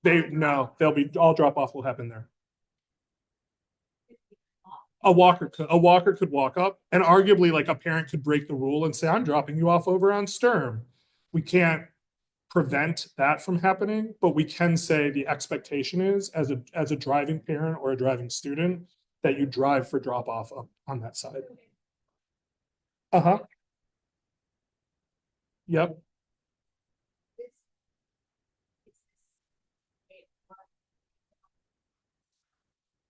they'll be, all drop off will happen there. A walker could walk up, and arguably like a parent could break the rule and say, I'm dropping you off over on Sturm. We can't prevent that from happening, but we can say the expectation is, as a driving parent or a driving student, that you drive for drop off up on that side. Yep.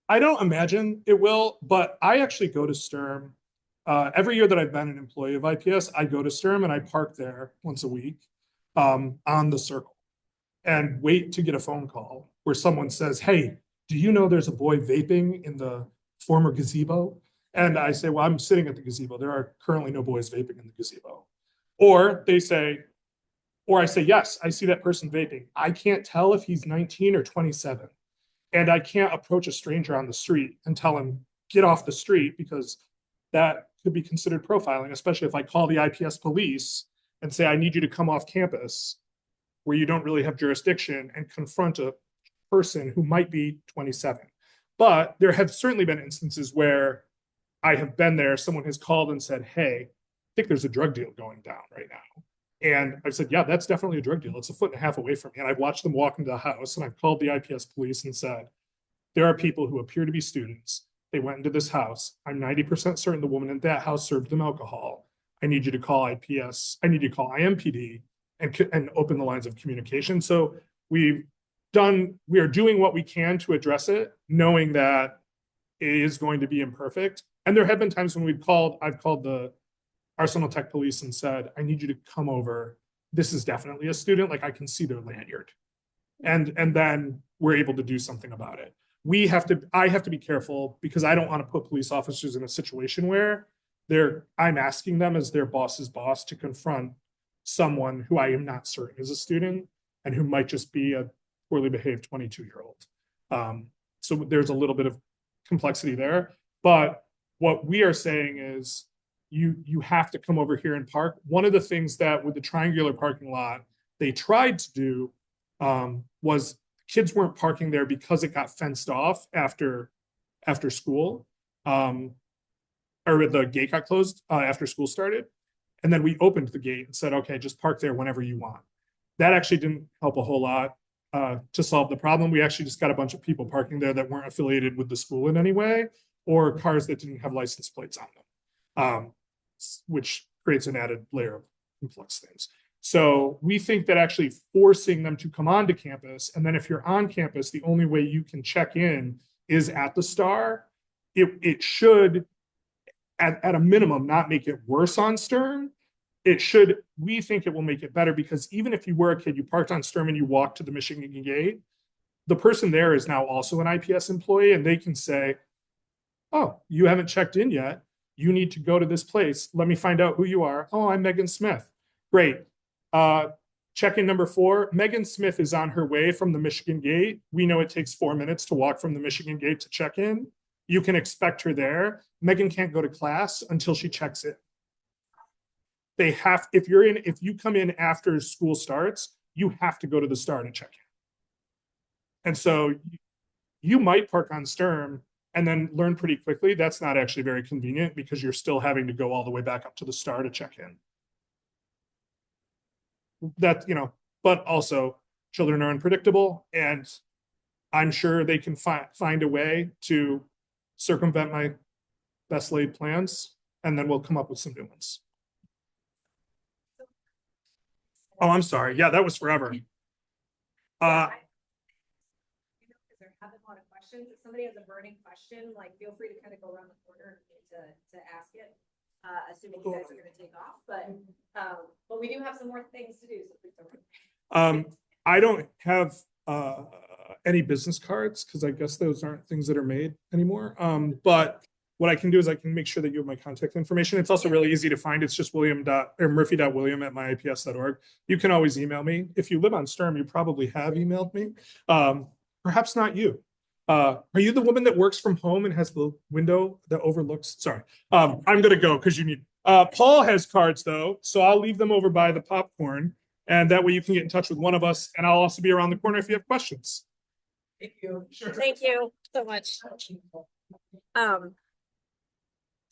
I don't imagine it will, but I actually go to Sturm. Every year that I've been an employee of IPS, I go to Sturm and I park there once a week on the circle and wait to get a phone call where someone says, hey, do you know there's a boy vaping in the former gazebo? And I say, well, I'm sitting at the gazebo. There are currently no boys vaping in the gazebo. Or they say, or I say, yes, I see that person vaping. I can't tell if he's 19 or 27. And I can't approach a stranger on the street and tell him, get off the street, because that could be considered profiling, especially if I call the IPS police and say, I need you to come off campus where you don't really have jurisdiction and confront a person who might be 27. But there have certainly been instances where I have been there, someone has called and said, hey, I think there's a drug deal going down right now. And I've said, yeah, that's definitely a drug deal. It's 1.5 feet away from me. And I've watched them walk into the house, and I've called the IPS police and said, there are people who appear to be students. They went into this house. I'm 90% certain the woman in that house served them alcohol. I need you to call IPS. I need you to call IMPD and open the lines of communication. So we are doing what we can to address it, knowing that it is going to be imperfect. And there have been times when I've called the Arsenal Tech Police and said, I need you to come over. This is definitely a student. Like, I can see their lanyard. And then we're able to do something about it. I have to be careful, because I don't want to put police officers in a situation where I'm asking them as their boss's boss to confront someone who I am not certain is a student and who might just be a poorly behaved 22-year-old. So there's a little bit of complexity there. But what we are saying is, you have to come over here and park. One of the things that with the triangular parking lot they tried to do was kids weren't parking there because it got fenced off after school, or the gate got closed after school started. And then we opened the gate and said, okay, just park there whenever you want. That actually didn't help a whole lot to solve the problem. We actually just got a bunch of people parking there that weren't affiliated with the school in any way, or cars that didn't have license plates on them, which creates an added layer of complex things. So we think that actually forcing them to come onto campus, and then if you're on campus, the only way you can check in is at the Star. It should, at a minimum, not make it worse on Stern. We think it will make it better, because even if you were a kid, you parked on Stern and you walked to the Michigan gate, the person there is now also an IPS employee, and they can say, oh, you haven't checked in yet. You need to go to this place. Let me find out who you are. Oh, I'm Megan Smith. Great. Check-in number 4, Megan Smith is on her way from the Michigan gate. We know it takes 4 minutes to walk from the Michigan gate to check in. You can expect her there. Megan can't go to class until she checks in. If you come in after school starts, you have to go to the Star to check in. And so you might park on Stern and then learn pretty quickly that's not actually very convenient, because you're still having to go all the way back up to the Star to check in. That, but also children are unpredictable, and I'm sure they can find a way to circumvent my best laid plans, and then we'll come up with some new ones. Oh, I'm sorry. Yeah, that was forever. There have been a lot of questions. If somebody has a burning question, like, feel free to kind of go around the corner to ask it, assuming you guys are going to take off. But we do have some more things to do. So please don't. I don't have any business cards, because I guess those aren't things that are made anymore. But what I can do is I can make sure that you have my contact information. It's also really easy to find. It's just murphy.william@myIPS.org. You can always email me. If you live on Sturm, you probably have emailed me. Perhaps not you. Are you the woman that works from home and has the window that overlooks? Sorry. I'm going to go because you need. Paul has cards, though, so I'll leave them over by the popcorn. And that way you can get in touch with one of us. And I'll also be around the corner if you have questions. Thank you. Sure. Thank you so much.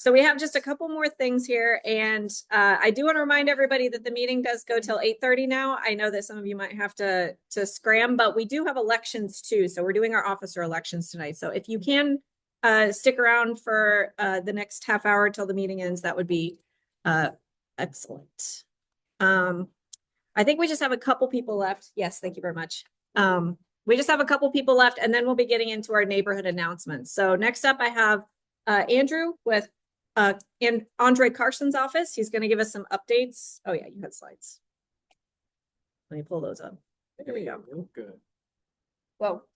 So we have just a couple more things here, and I do want to remind everybody that the meeting does go till 8:30 now. I know that some of you might have to scram, but we do have elections too. So we're doing our officer elections tonight. So if you can stick around for the next half hour till the meeting ends, that would be excellent. I think we just have a couple people left. Yes, thank you very much. We just have a couple people left, and then we'll be getting into our neighborhood announcements. So next up, I have Andrew with in Andre Carson's office. He's going to give us some updates. Oh yeah, you had slides. Let me pull those up. There we go. Good. Well,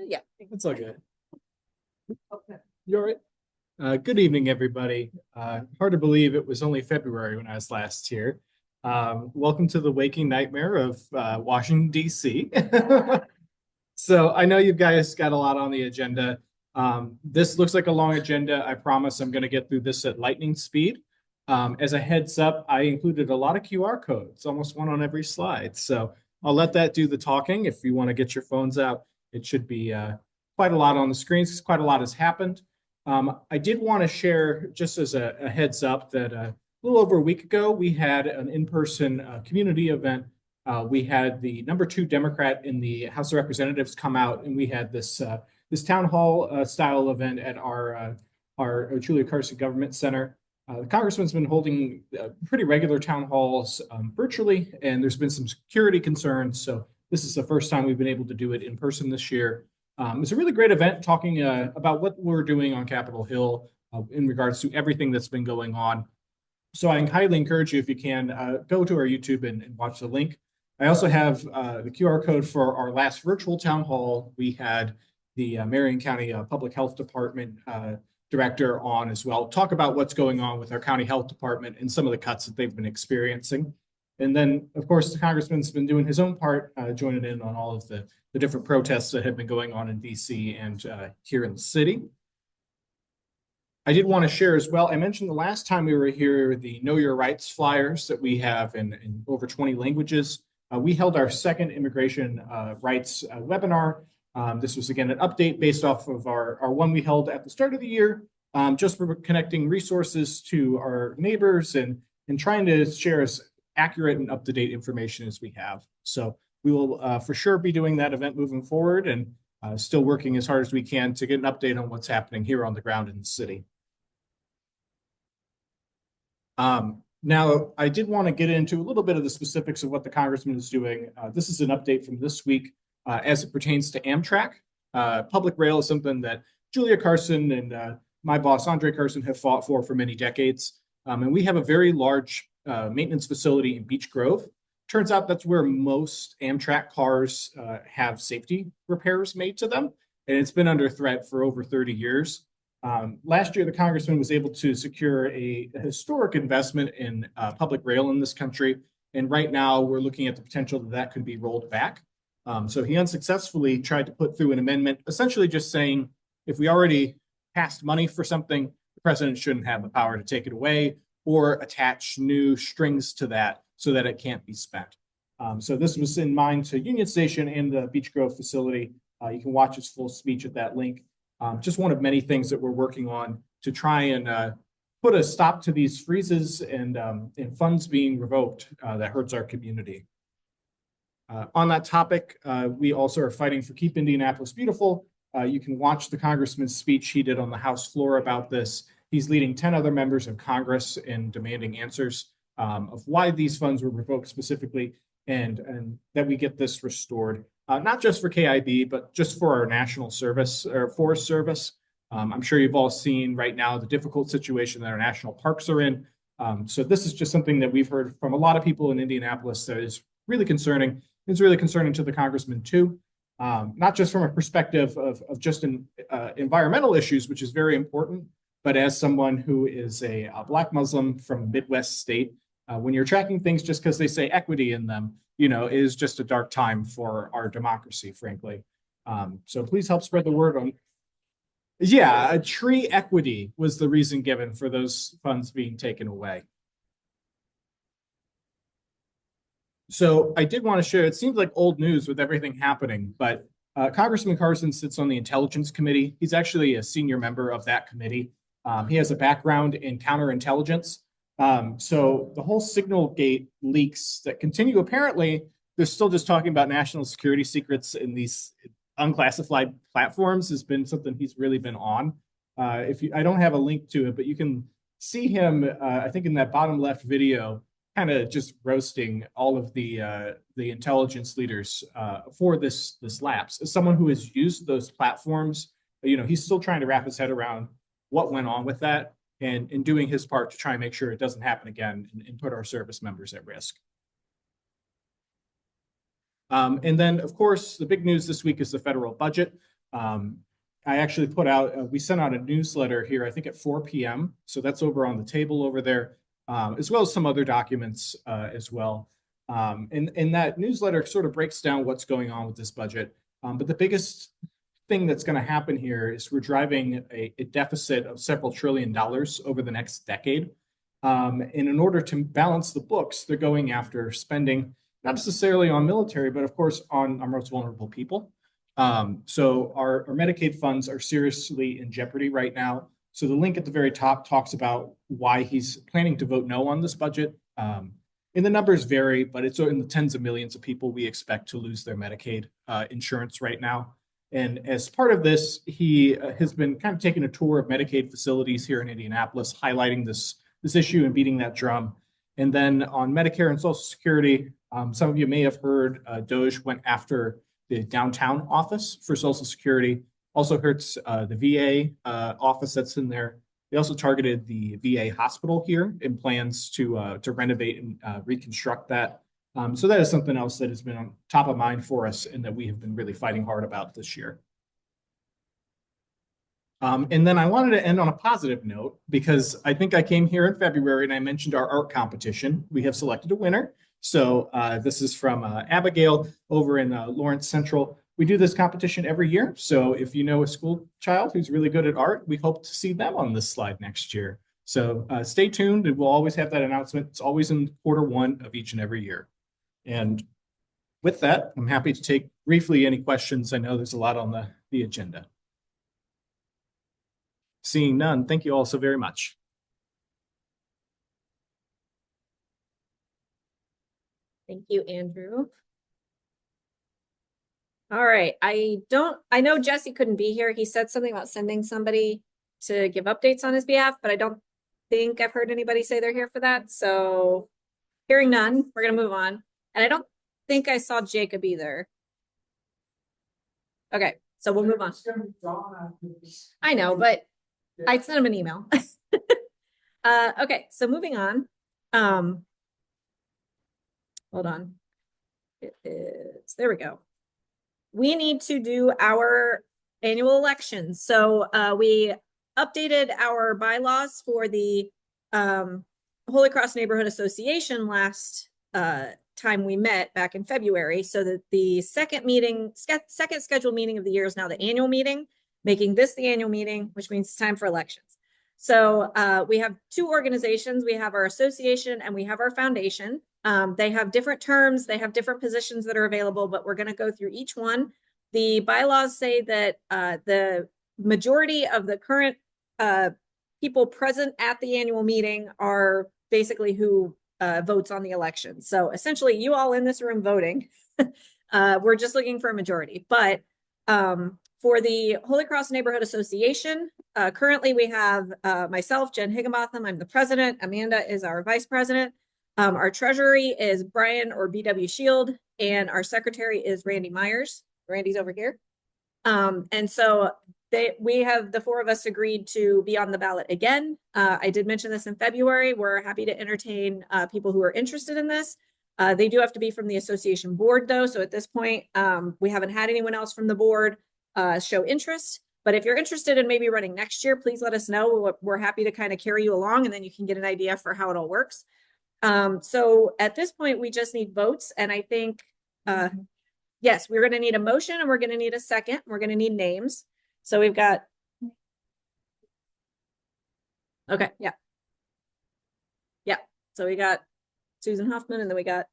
yeah. It's okay. Okay. You all right? Good evening, everybody. Hard to believe it was only February when I was last here. Welcome to the waking nightmare of Washington, D.C. So I know you guys got a lot on the agenda. This looks like a long agenda. I promise I'm going to get through this at lightning speed. As a heads up, I included a lot of QR codes, almost one on every slide. So I'll let that do the talking. If you want to get your phones out, it should be quite a lot on the screens because quite a lot has happened. I did want to share, just as a heads up, that a little over a week ago, we had an in-person community event. We had the #2 Democrat in the House of Representatives come out, and we had this town hall style event at our Julia Carson Government Center. The Congressman's been holding pretty regular town halls virtually, and there's been some security concerns. So this is the first time we've been able to do it in person this year. It's a really great event talking about what we're doing on Capitol Hill in regards to everything that's been going on. So I highly encourage you, if you can, go to our YouTube and watch the link. I also have the QR code for our last virtual town hall. We had the Marion County Public Health Department director on as well, talk about what's going on with our county health department and some of the cuts that they've been experiencing. And then, of course, the congressman's been doing his own part, joining in on all of the different protests that have been going on in DC and here in the city. I did want to share as well, I mentioned the last time we were here, the Know Your Rights flyers that we have in over 20 languages. We held our second immigration rights webinar. This was, again, an update based off of our one we held at the start of the year, just for connecting resources to our neighbors and trying to share as accurate and up-to-date information as we have. So we will for sure be doing that event moving forward and still working as hard as we can to get an update on what's happening here on the ground in the city. Now, I did want to get into a little bit of the specifics of what the congressman is doing. This is an update from this week as it pertains to Amtrak. Public rail is something that Julia Carson and my boss, Andre Carson, have fought for many decades. And we have a very large maintenance facility in Beech Grove. Turns out that's where most Amtrak cars have safety repairs made to them. And it's been under threat for over 30 years. Last year, the congressman was able to secure a historic investment in public rail in this country. And right now, we're looking at the potential that could be rolled back. So he unsuccessfully tried to put through an amendment, essentially just saying, if we already passed money for something, the president shouldn't have the power to take it away or attach new strings to that so that it can't be spent. So this was in mind to Union Station and the Beech Grove facility. You can watch his full speech at that link. Just one of many things that we're working on to try and put a stop to these freezes and funds being revoked that hurts our community. On that topic, we also are fighting for Keep Indianapolis Beautiful. You can watch the congressman's speech he did on the House floor about this. He's leading 10 other members of Congress in demanding answers of why these funds were revoked specifically and that we get this restored. Not just for KIB, but just for our national service or Forest Service. I'm sure you've all seen right now the difficult situation that our national parks are in. So this is just something that we've heard from a lot of people in Indianapolis that is really concerning. It's really concerning to the congressman too, not just from a perspective of just environmental issues, which is very important, but as someone who is a Black Muslim from a Midwest state, when you're tracking things just because they say equity in them, you know, is just a dark time for our democracy, frankly. So please help spread the word on. Yeah, a tree equity was the reason given for those funds being taken away. So I did want to share, it seems like old news with everything happening, but Congressman Carson sits on the Intelligence Committee. He's actually a senior member of that committee. He has a background in counterintelligence. So the whole Signal Gate leaks that continue, apparently, they're still just talking about national security secrets in these unclassified platforms has been something he's really been on. I don't have a link to it, but you can see him, I think in that bottom left video, kind of just roasting all of the intelligence leaders for this lapse. As someone who has used those platforms, you know, he's still trying to wrap his head around what went on with that and doing his part to try and make sure it doesn't happen again and put our service members at risk. And then, of course, the big news this week is the federal budget. I actually put out, we sent out a newsletter here, I think at 4 p.m. So that's over on the table over there, as well as some other documents as well. And that newsletter sort of breaks down what's going on with this budget. But the biggest thing that's going to happen here is we're driving a deficit of several $1 trillion over the next decade. And in order to balance the books, they're going after spending, not necessarily on military, but of course on our most vulnerable people. So our Medicaid funds are seriously in jeopardy right now. So the link at the very top talks about why he's planning to vote no on this budget. And the numbers vary, but it's in the tens of millions of people we expect to lose their Medicaid insurance right now. And as part of this, he has been kind of taking a tour of Medicaid facilities here in Indianapolis, highlighting this issue and beating that drum. And then on Medicare and Social Security, some of you may have heard DOJ went after the downtown office for Social Security, also hurts the VA office that's in there. They also targeted the VA hospital here in plans to renovate and reconstruct that. So that is something else that has been on top of mind for us and that we have been really fighting hard about this year. And then I wanted to end on a positive note because I think I came here in February and I mentioned our art competition. We have selected a winner. So this is from Abigail over in Lawrence Central. We do this competition every year. So if you know a school child who's really good at art, we hope to see them on this slide next year. So stay tuned and we'll always have that announcement. It's always in Q1 of each and every year. And with that, I'm happy to take briefly any questions. I know there's a lot on the agenda. Seeing none, thank you all so very much. Thank you, Andrew. All right, I know Jesse couldn't be here. He said something about sending somebody to give updates on his behalf, but I don't think I've heard anybody say they're here for that. So hearing none, we're gonna move on. And I don't think I saw Jacob either. Okay, so we'll move on. I know, but I sent him an email. Okay, so moving on. Hold on. It is, there we go. We need to do our annual elections. So we updated our bylaws for the Holy Cross Neighborhood Association last time we met back in February, so that the second scheduled meeting of the year is now the annual meeting, making this the annual meeting, which means it's time for elections. So we have two organizations. We have our association and we have our foundation. They have different terms. They have different positions that are available, but we're going to go through each one. The bylaws say that the majority of the current people present at the annual meeting are basically who votes on the election. So essentially you all in this room voting, we're just looking for a majority. But for the Holy Cross Neighborhood Association, currently we have myself, Jen Higginbotham, I'm the president. Amanda is our vice president. Our treasury is Brian or BW Shield, and our secretary is Randy Myers. Randy's over here. And so we have, the four of us agreed to be on the ballot again. I did mention this in February. We're happy to entertain people who are interested in this. They do have to be from the association board though. So at this point, we haven't had anyone else from the board show interest. But if you're interested in maybe running next year, please let us know. We're happy to kind of carry you along and then you can get an idea for how it all works. So at this point, we just need votes. And I think, yes, we're going to need a motion and we're going to need a second. We're going to need names. So we've got, okay, yeah. Yeah, so we got Susan Huffman and then we got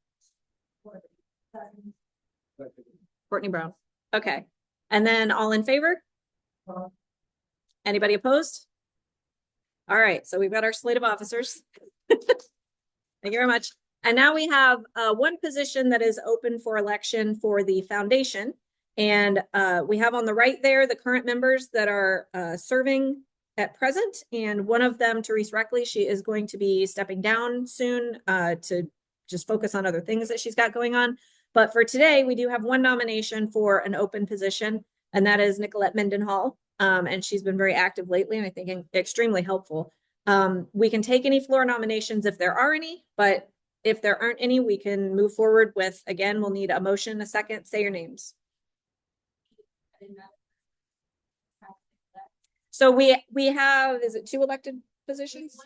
Courtney Brown. Okay, and then all in favor? Anybody opposed? All right, so we've got our slate of officers. Thank you very much. And now we have one position that is open for election for the foundation. And we have on the right there the current members that are serving at present. And one of them, Therese Reckley, she is going to be stepping down soon to just focus on other things that she's got going on. But for today, we do have one nomination for an open position, and that is Nicolette Mendenhall. And she's been very active lately, and I think extremely helpful. We can take any floor nominations if there are any, but if there aren't any, we can move forward with, again, we'll need a motion, a second, say your names. So we have, is it 2 elected positions?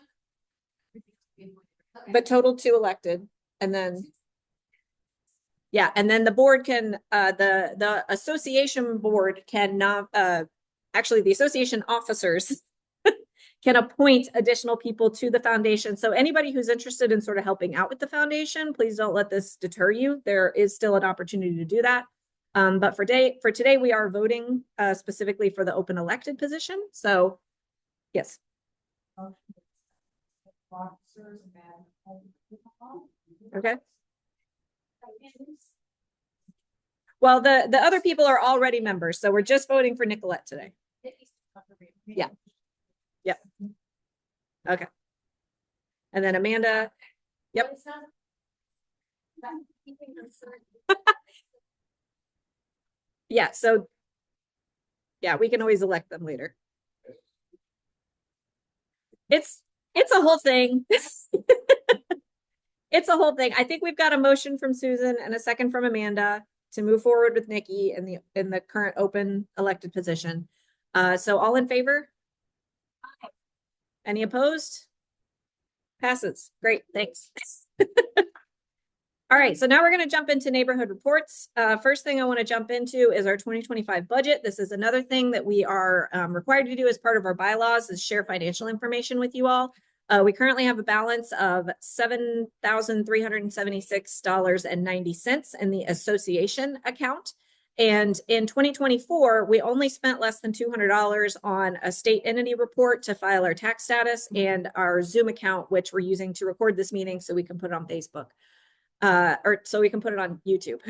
But total 2 elected, and then. Yeah, and then the board can, the association board cannot, actually, the association officers can appoint additional people to the foundation. So anybody who's interested in sort of helping out with the foundation, please don't let this deter you. There is still an opportunity to do that. But for today, we are voting specifically for the open elected position. So, yes. Okay. Well, the other people are already members, so we're just voting for Nicolette today. Yeah. Yep. Okay. And then Amanda. Yep. Yeah, so yeah, we can always elect them later. It's a whole thing. It's a whole thing. I think we've got a motion from Susan and a second from Amanda to move forward with Nikki in the current open elected position. So all in favor? Any opposed? Passes. Great, thanks. All right, so now we're going to jump into neighborhood reports. First thing I want to jump into is our 2025 budget. This is another thing that we are required to do as part of our bylaws, is share financial information with you all. We currently have a balance of $7,376.90 in the association account. And in 2024, we only spent less than $200 on a state entity report to file our tax status and our Zoom account, which we're using to record this meeting so we can put it on Facebook. Or so we can put it on YouTube.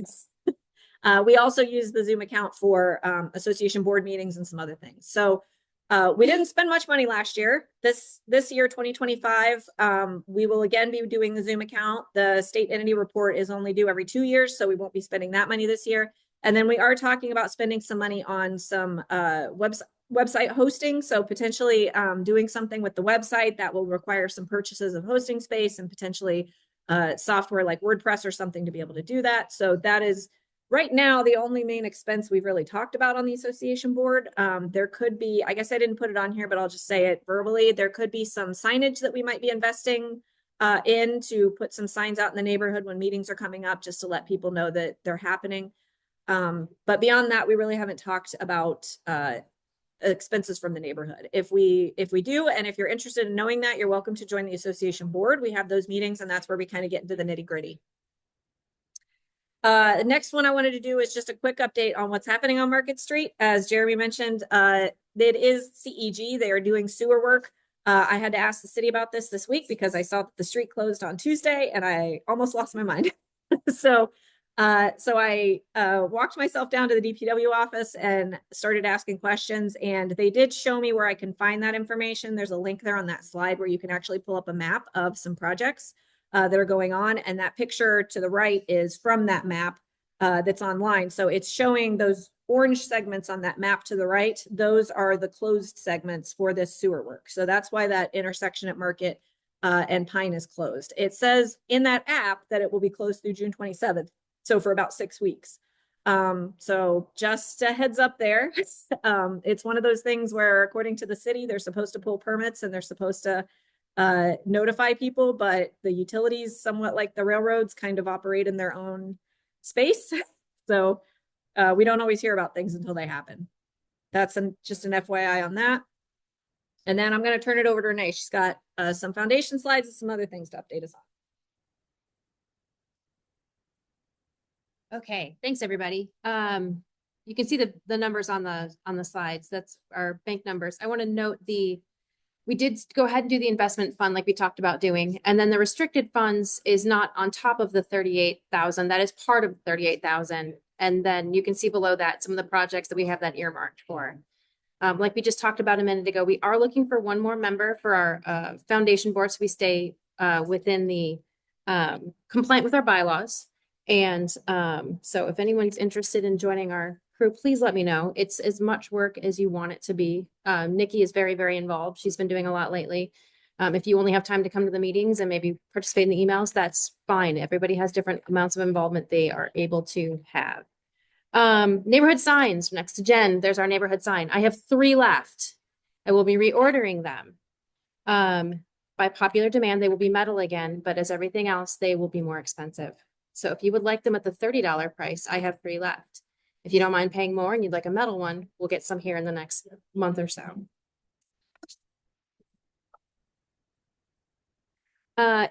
We also use the Zoom account for association board meetings and some other things. So we didn't spend much money last year. This year, 2025, we will again be doing the Zoom account. The state entity report is only due every 2 years, so we won't be spending that money this year. And then we are talking about spending some money on some website hosting. So potentially doing something with the website that will require some purchases of hosting space and potentially software like WordPress or something to be able to do that. So that is right now the only main expense we've really talked about on the association board. There could be, I guess I didn't put it on here, but I'll just say it verbally. There could be some signage that we might be investing in to put some signs out in the neighborhood when meetings are coming up, just to let people know that they're happening. But beyond that, we really haven't talked about expenses from the neighborhood. If we do, and if you're interested in knowing that, you're welcome to join the association board. We have those meetings, and that's where we kind of get into the nitty-gritty. The next one I wanted to do is just a quick update on what's happening on Market Street. As Jeremy mentioned, it is CEG. They are doing sewer work. I had to ask the city about this week because I saw that the street closed on Tuesday and I almost lost my mind. So I walked myself down to the DPW office and started asking questions, and they did show me where I can find that information. There's a link there on that slide where you can actually pull up a map of some projects that are going on. And that picture to the right is from that map that's online. So it's showing those orange segments on that map to the right. Those are the closed segments for this sewer work. So that's why that intersection at Market and Pine is closed. It says in that app that it will be closed through June 27th. So for about 6 weeks. So just a heads up there. It's one of those things where, according to the city, they're supposed to pull permits and they're supposed to notify people, but the utilities, somewhat like the railroads, kind of operate in their own space. So we don't always hear about things until they happen. That's just an FYI on that. And then I'm going to turn it over to Renee. She's got some foundation slides and some other things to update us on. Okay, thanks everybody. You can see the numbers on the slides. That's our bank numbers. I want to note we did go ahead and do the investment fund like we talked about doing. And then the restricted funds is not on top of the 38,000. That is part of 38,000. And then you can see below that some of the projects that we have that earmarked for. Like we just talked about a minute ago, we are looking for one more member for our foundation board, so we stay within the compliant with our bylaws. And so if anyone's interested in joining our crew, please let me know. It's as much work as you want it to be. Nikki is very, very involved. She's been doing a lot lately. If you only have time to come to the meetings and maybe participate in the emails, that's fine. Everybody has different amounts of involvement they are able to have. Neighborhood signs next to Jen. There's our neighborhood sign. I have 3 left. I will be reordering them. By popular demand, they will be metal again, but as everything else, they will be more expensive. So if you would like them at the $30 price, I have 3 left. If you don't mind paying more and you'd like a metal one, we'll get some here in the next month or so.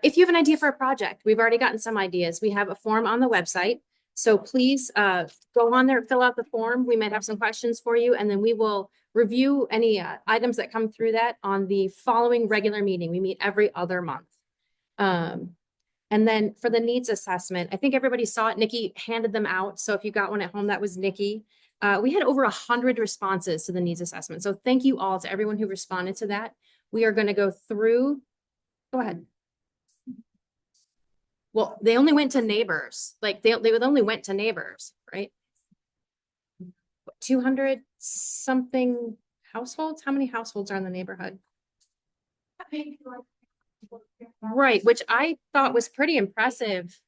If you have an idea for a project, we've already gotten some ideas. We have a form on the website. So please go on there, fill out the form. We might have some questions for you, and then we will review any items that come through that on the following regular meeting. We meet every other month. And then for the needs assessment, I think everybody saw it. Nikki handed them out. So if you got one at home, that was Nikki. We had over 100 responses to the needs assessment. So thank you all to everyone who responded to that. We are going to go through. Go ahead. Well, they only went to neighbors. Like they only went to neighbors, right? 200 something households. How many households are in the neighborhood? Right, which I thought was pretty impressive.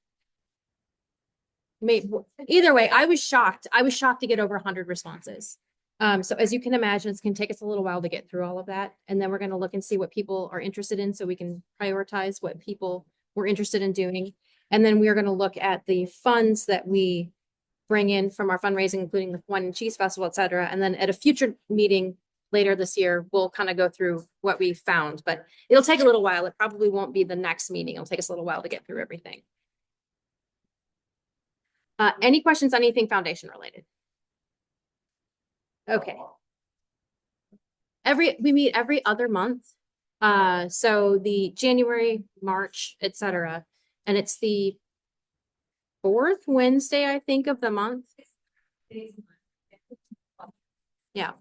Either way, I was shocked. I was shocked to get over 100 responses. So as you can imagine, it's going to take us a little while to get through all of that. And then we're going to look and see what people are interested in so we can prioritize what people were interested in doing. And then we are going to look at the funds that we bring in from our fundraising, including the Wine and Cheese Festival, et cetera. And then at a future meeting later this year, we'll kind of go through what we found, but it'll take a little while. It probably won't be the next meeting. It'll take us a little while to get through everything. Any questions on anything foundation related? Okay. We meet every other month. So the January, March, et cetera. And it's the 4th Wednesday, I think, of the month. Yeah.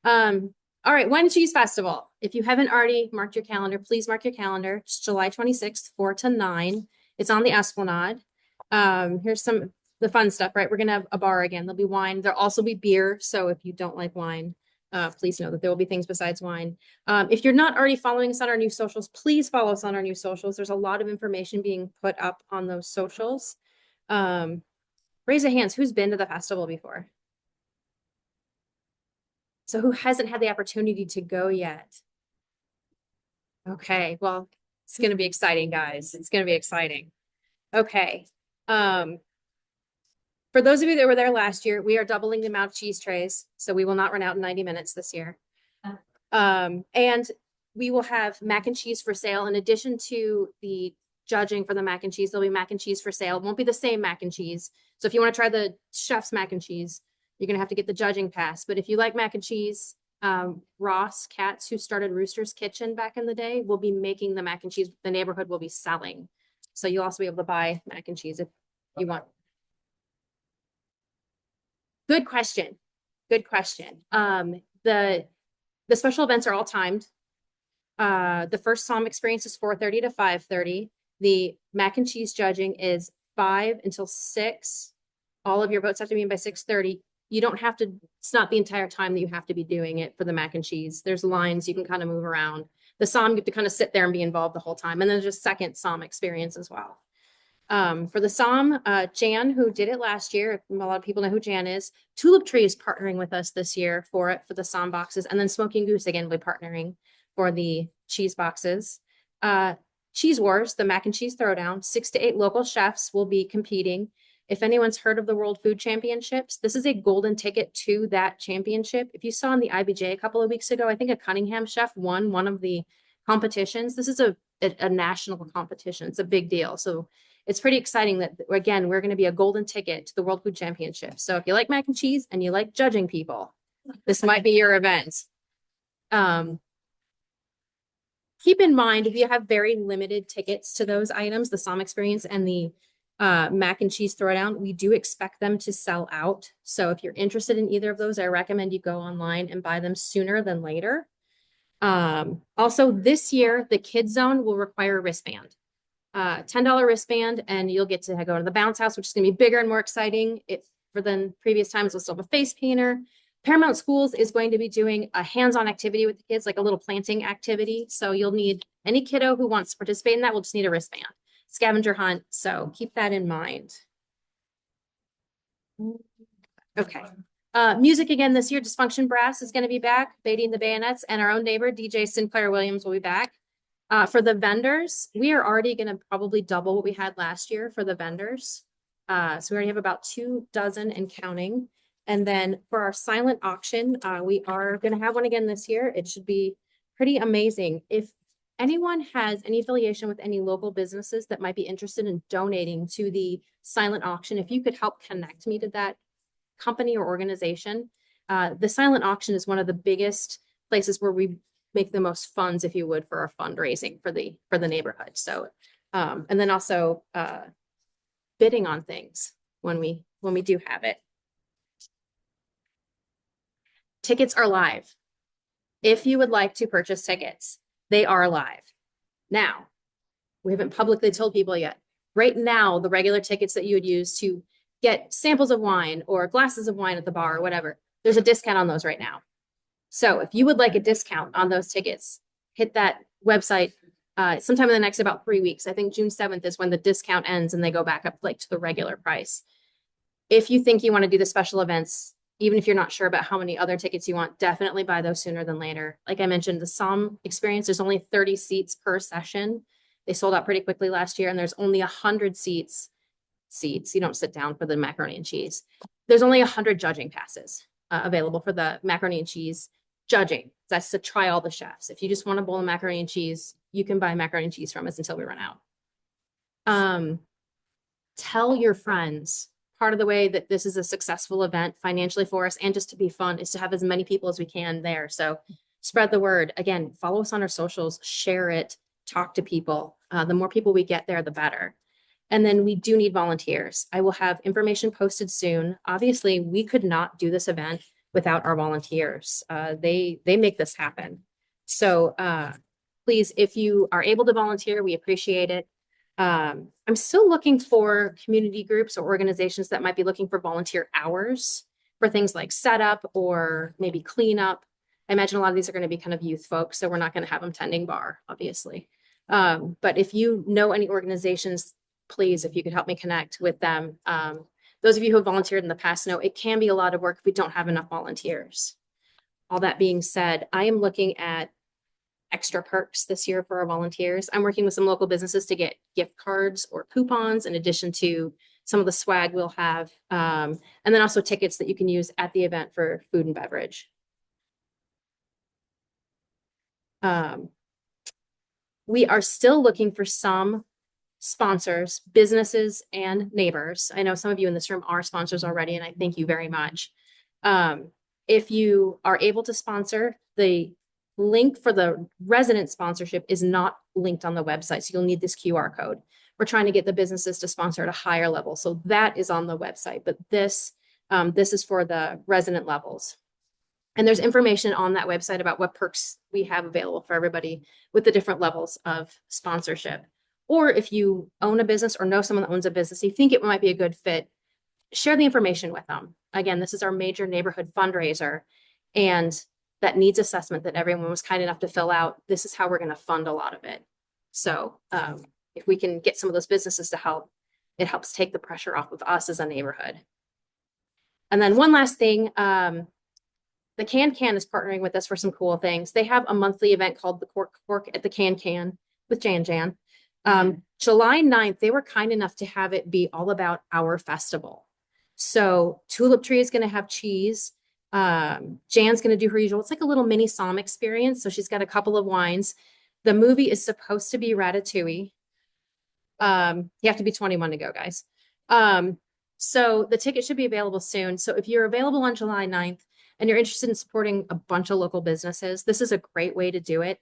All right, Wine and Cheese Festival. If you haven't already marked your calendar, please mark your calendar. It's July 26th, 4 to 9. It's on the Esplanade. Here's some the fun stuff, right? We're gonna have a bar again. There'll be wine. There'll also be beer. So if you don't like wine, please know that there will be things besides wine. If you're not already following us on our new socials, please follow us on our new socials. There's a lot of information being put up on those socials. Raise of hands, who's been to the festival before? So who hasn't had the opportunity to go yet? Okay, well, it's going to be exciting, guys. It's going to be exciting. Okay. For those of you that were there last year, we are doubling the amount of cheese trays. So we will not run out in 90 minutes this year. And we will have mac and cheese for sale. In addition to the judging for the mac and cheese, there'll be mac and cheese for sale. It won't be the same mac and cheese. So if you want to try the chef's mac and cheese, you're going to have to get the judging pass. But if you like mac and cheese, Ross Katz, who started Rooster's Kitchen back in the day, will be making the mac and cheese the neighborhood will be selling. So you'll also be able to buy mac and cheese if you want. Good question. Good question. The special events are all timed. The first SOM experience is 4:30 to 5:30. The mac and cheese judging is 5 until 6. All of your votes have to be in by 6:30. You don't have to, it's not the entire time that you have to be doing it for the mac and cheese. There's lines you can kind of move around. The SOM, you have to kind of sit there and be involved the whole time. And then there's a second SOM experience as well. For the SOM, Jan, who did it last year, a lot of people know who Jan is. Tulip Tree is partnering with us this year for the SOM boxes. And then Smoking Goose, again, will be partnering for the cheese boxes. Cheese Wars, the mac and cheese throwdown, 6 to 8 local chefs will be competing. If anyone's heard of the World Food Championships, this is a golden ticket to that championship. If you saw in the IBJ a couple of weeks ago, I think a Cunningham chef won one of the competitions. This is a national competition. It's a big deal. So it's pretty exciting that, again, we're going to be a golden ticket to the World Food Championship. So if you like mac and cheese and you like judging people, this might be your event. Keep in mind, if you have very limited tickets to those items, the SOM experience and the mac and cheese throwdown, we do expect them to sell out. So if you're interested in either of those, I recommend you go online and buy them sooner than later. Also this year, the kids zone will require a wristband, $10 wristband, and you'll get to go to the bounce house, which is going to be bigger and more exciting. For the previous times, we'll still have a face painter. Paramount Schools is going to be doing a hands-on activity with the kids, like a little planting activity. So you'll need any kiddo who wants to participate in that will just need a wristband. Scavenger hunt. So keep that in mind. Okay. Music again this year, Dysfunction Brass is going to be back, Beatty and the Bayonets, and our own neighbor, DJ Sinclair Williams, will be back. For the vendors, we are already going to probably double what we had last year for the vendors. So we already have about 24 and counting. And then for our silent auction, we are going to have one again this year. It should be pretty amazing. If anyone has any affiliation with any local businesses that might be interested in donating to the silent auction, if you could help connect me to that company or organization. The silent auction is one of the biggest places where we make the most funds, if you would, for our fundraising for the neighborhood. So, and then also bidding on things when we do have it. Tickets are live. If you would like to purchase tickets, they are live. Now, we haven't publicly told people yet. Right now, the regular tickets that you would use to get samples of wine or glasses of wine at the bar or whatever, there's a discount on those right now. So if you would like a discount on those tickets, hit that website sometime in the next about 3 weeks. I think June 7th is when the discount ends and they go back up like to the regular price. If you think you want to do the special events, even if you're not sure about how many other tickets you want, definitely buy those sooner than later. Like I mentioned, the Somme experience, there's only 30 seats per session. They sold out pretty quickly last year, and there's only 100 seats. You don't sit down for the macaroni and cheese. There's only 100 judging passes available for the macaroni and cheese judging. That's to try all the chefs. If you just want a bowl of macaroni and cheese, you can buy macaroni and cheese from us until we run out. Tell your friends. Part of the way that this is a successful event financially for us and just to be fun is to have as many people as we can there. So spread the word. Again, follow us on our socials, share it, talk to people. The more people we get there, the better. And then we do need volunteers. I will have information posted soon. Obviously, we could not do this event without our volunteers. They make this happen. So please, if you are able to volunteer, we appreciate it. I'm still looking for community groups or organizations that might be looking for volunteer hours for things like setup or maybe cleanup. I imagine a lot of these are going to be kind of youth folks, so we're not going to have them tending bar, obviously. But if you know any organizations, please, if you could help me connect with them. Those of you who have volunteered in the past know it can be a lot of work if we don't have enough volunteers. All that being said, I am looking at extra perks this year for our volunteers. I'm working with some local businesses to get gift cards or coupons in addition to some of the swag we'll have. And then also tickets that you can use at the event for food and beverage. We are still looking for some sponsors, businesses and neighbors. I know some of you in this room are sponsors already, and I thank you very much. If you are able to sponsor, the link for the resident sponsorship is not linked on the website. So you'll need this QR code. We're trying to get the businesses to sponsor at a higher level. So that is on the website, but this is for the resident levels. And there's information on that website about what perks we have available for everybody with the different levels of sponsorship. Or if you own a business or know someone that owns a business, you think it might be a good fit, share the information with them. Again, this is our major neighborhood fundraiser, and that needs assessment that everyone was kind enough to fill out. This is how we're going to fund a lot of it. So if we can get some of those businesses to help, it helps take the pressure off of us as a neighborhood. And then one last thing, the Can is partnering with us for some cool things. They have a monthly event called the Cork at the Can with Jan. July 9th, they were kind enough to have it be all about our festival. So Tulip Tree is going to have cheese. Jan's going to do her usual. It's like a little mini Somme experience. So she's got a couple of wines. The movie is supposed to be Ratatouille. You have to be 21 to go, guys. So the ticket should be available soon. So if you're available on July 9th and you're interested in supporting a bunch of local businesses, this is a great way to do it.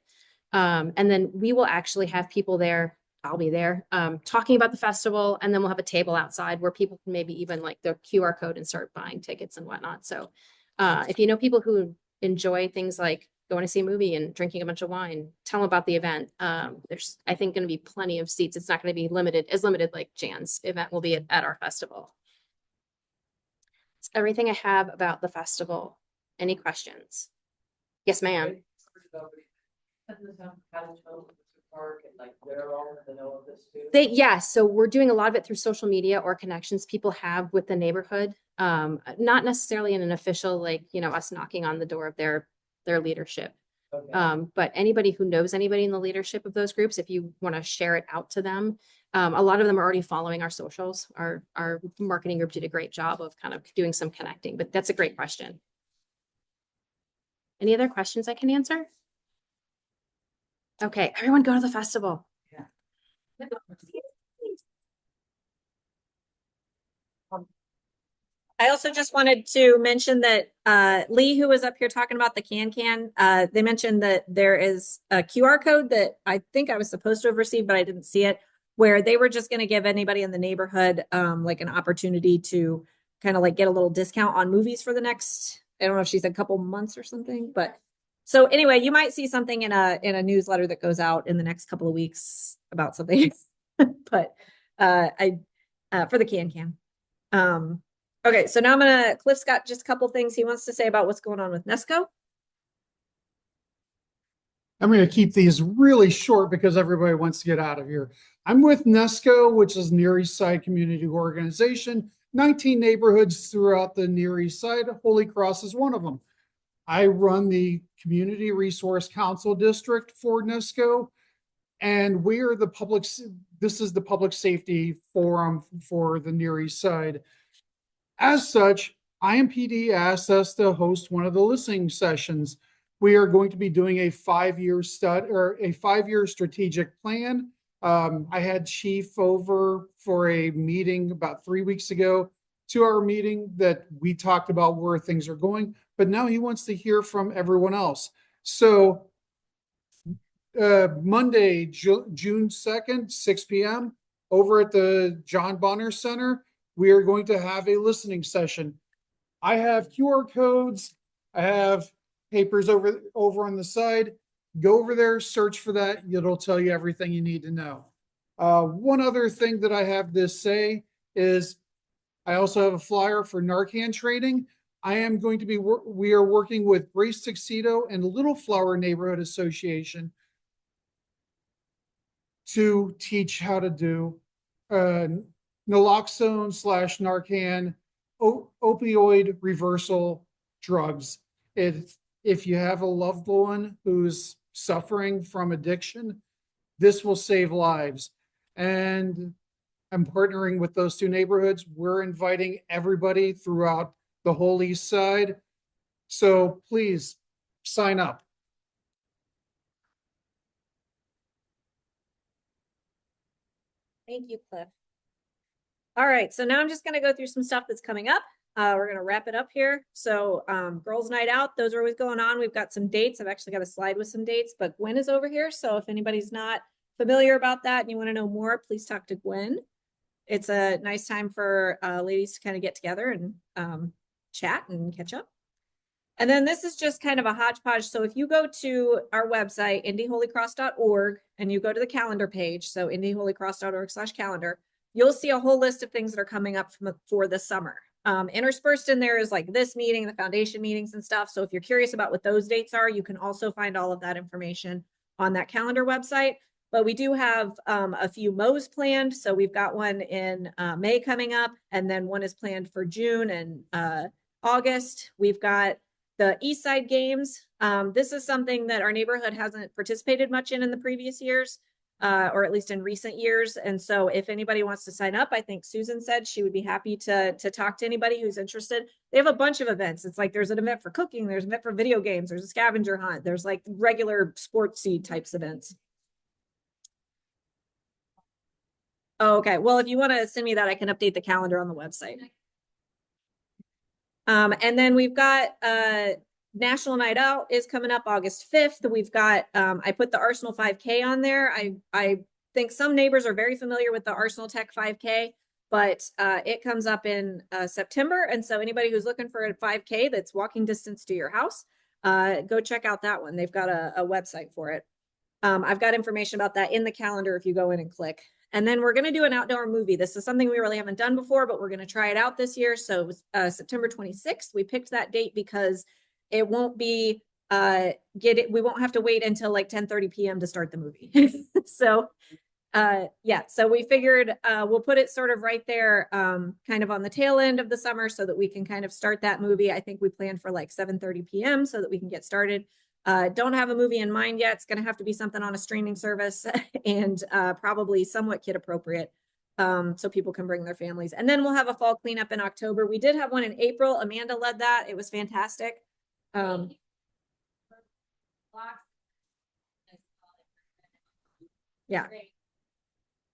And then we will actually have people there. I'll be there talking about the festival, and then we'll have a table outside where people can maybe even like the QR code and start buying tickets and whatnot. So if you know people who enjoy things like going to see a movie and drinking a bunch of wine, tell them about the event. There's, I think, going to be plenty of seats. It's not going to be limited like Jan's event will be at our festival. That's everything I have about the festival. Any questions? Yes, ma'am. So we're doing a lot of it through social media or connections people have with the neighborhood. Not necessarily in an official, like, you know, us knocking on the door of their leadership. But anybody who knows anybody in the leadership of those groups, if you want to share it out to them, a lot of them are already following our socials. Our marketing group did a great job of kind of doing some connecting, but that's a great question. Any other questions I can answer? Okay, everyone go to the festival. I also just wanted to mention that Lee, who was up here talking about the can, they mentioned that there is a QR code that I think I was supposed to have received, but I didn't see it, where they were just going to give anybody in the neighborhood like an opportunity to kind of like get a little discount on movies for the next, I don't know if she said a couple months or something, but so anyway, you might see something in a newsletter that goes out in the next couple of weeks about something, but for the can. Okay, so now Cliff's got just a couple things he wants to say about what's going on with NESCO. I'm going to keep these really short because everybody wants to get out of here. I'm with NESCO, which is Near East Side Community Organization, 19 neighborhoods throughout the Near East Side. Holy Cross is one of them. I run the Community Resource Council District for NESCO, and we are this is the public safety forum for the Near East Side. As such, IMPD asked us to host one of the listening sessions. We are going to be doing a 5-year a 5-year strategic plan. I had Chief over for a meeting about 3 weeks ago, 2-hour meeting that we talked about where things are going, but now he wants to hear from everyone else. So Monday, June 2nd, 6 p.m. over at the John Bonner Center, we are going to have a listening session. I have QR codes. I have papers over on the side. Go over there, search for that. It'll tell you everything you need to know. One other thing that I have to say is I also have a flyer for Narcan training. We are working with Grace Tuxedo and Little Flower Neighborhood Association to teach how to do naloxone/Narcan opioid reversal drugs. If you have a loved one who's suffering from addiction, this will save lives. And I'm partnering with those 2 neighborhoods. We're inviting everybody throughout the whole East Side. So please sign up. Thank you, Cliff. All right, so now I'm just going to go through some stuff that's coming up. We're going to wrap it up here. So Girls Night Out, those are always going on. We've got some dates. I've actually got a slide with some dates, but Gwen is over here. So if anybody's not familiar about that and you want to know more, please talk to Gwen. It's a nice time for ladies to kind of get together and chat and catch up. And then this is just kind of a hodgepodge. So if you go to our website, indyholycross.org, and you go to the calendar page, so indyholycross.org/calendar, you'll see a whole list of things that are coming up for the summer. Interspersed in there is like this meeting, the foundation meetings and stuff. So if you're curious about what those dates are, you can also find all of that information on that calendar website. But we do have a few MOs planned. So we've got one in May coming up, and then one is planned for June and August. We've got the East Side Games. This is something that our neighborhood hasn't participated much in the previous years, or at least in recent years. And so if anybody wants to sign up, I think Susan said she would be happy to talk to anybody who's interested. They have a bunch of events. It's like there's an event for cooking, there's an event for video games, there's a scavenger hunt, there's like regular sportsy types events. Oh, okay. Well, if you want to send me that, I can update the calendar on the website. And then we've got National Night Out is coming up August 5th. We've got, I put the Arsenal 5K on there. I think some neighbors are very familiar with the Arsenal Tech 5K, but it comes up in September. And so anybody who's looking for a 5K that's walking distance to your house, go check out that one. They've got a website for it. I've got information about that in the calendar if you go in and click. And then we're going to do an outdoor movie. This is something we really haven't done before, but we're going to try it out this year. So September 26th, we picked that date because it won't be, we won't have to wait until like 10:30 p.m. to start the movie. So Yeah, so we figured we'll put it sort of right there, kind of on the tail end of the summer so that we can kind of start that movie. I think we planned for like 7:30 p.m. so that we can get started. Don't have a movie in mind yet. It's going to have to be something on a streaming service and probably somewhat kid appropriate, so people can bring their families. And then we'll have a fall cleanup in October. We did have one in April. Amanda led that. It was fantastic. Yeah.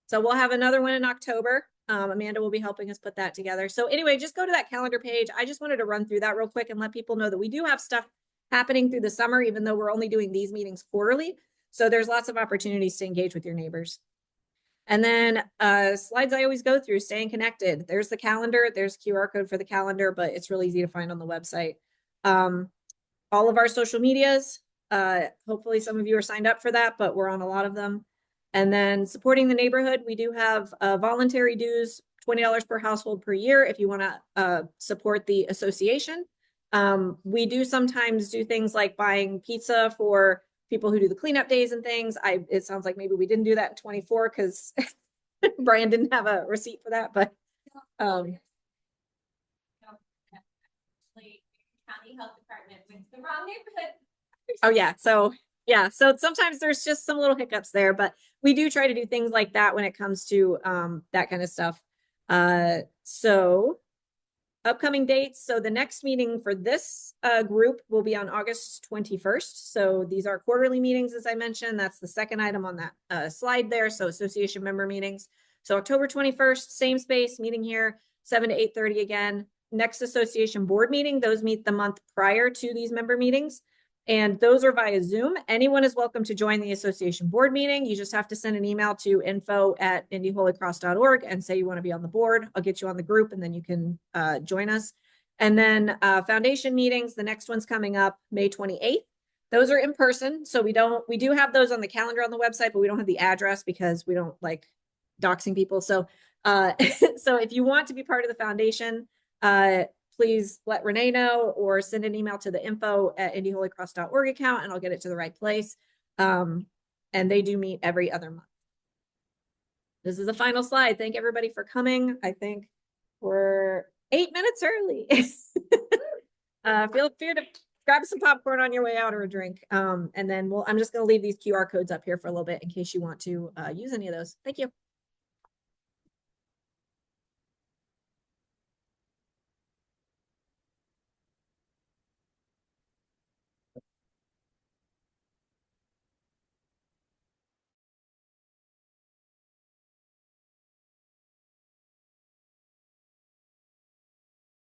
So we'll have another one in October. Amanda will be helping us put that together. So anyway, just go to that calendar page. I just wanted to run through that real quick and let people know that we do have stuff happening through the summer, even though we're only doing these meetings quarterly. So there's lots of opportunities to engage with your neighbors. And then slides I always go through, staying connected. There's the calendar, there's QR code for the calendar, but it's really easy to find on the website. All of our social medias, hopefully some of you are signed up for that, but we're on a lot of them. And then supporting the neighborhood, we do have voluntary dues, $20 per household per year if you want to support the association. We do sometimes do things like buying pizza for people who do the cleanup days and things. It sounds like maybe we didn't do that in 24 because Brian didn't have a receipt for that, but County Health Department went to the wrong neighborhood. oh yeah, so sometimes there's just some little hiccups there, but we do try to do things like that when it comes to that kind of stuff. So upcoming dates. So the next meeting for this group will be on August 21st. So these are quarterly meetings, as I mentioned. That's the second item on that slide there. So association member meetings. So October 21st, same space, meeting here, 7 to 8:30 again. Next association board meeting, those meet the month prior to these member meetings. And those are via Zoom. Anyone is welcome to join the association board meeting. You just have to send an email to info@indyholycross.org and say you want to be on the board. I'll get you on the group and then you can join us. And then foundation meetings, the next one's coming up May 28th. Those are in person. So we do have those on the calendar on the website, but we don't have the address because we don't like doxing people. So, so if you want to be part of the foundation, please let Renee know or send an email to the info@indyholycross.org account and I'll get it to the right place. And they do meet every other month. This is the final slide. Thank everybody for coming. I think we're 8 minutes early. Feel free to grab some popcorn on your way out or a drink. And then I'm just going to leave these QR codes up here for a little bit in case you want to use any of those. Thank you.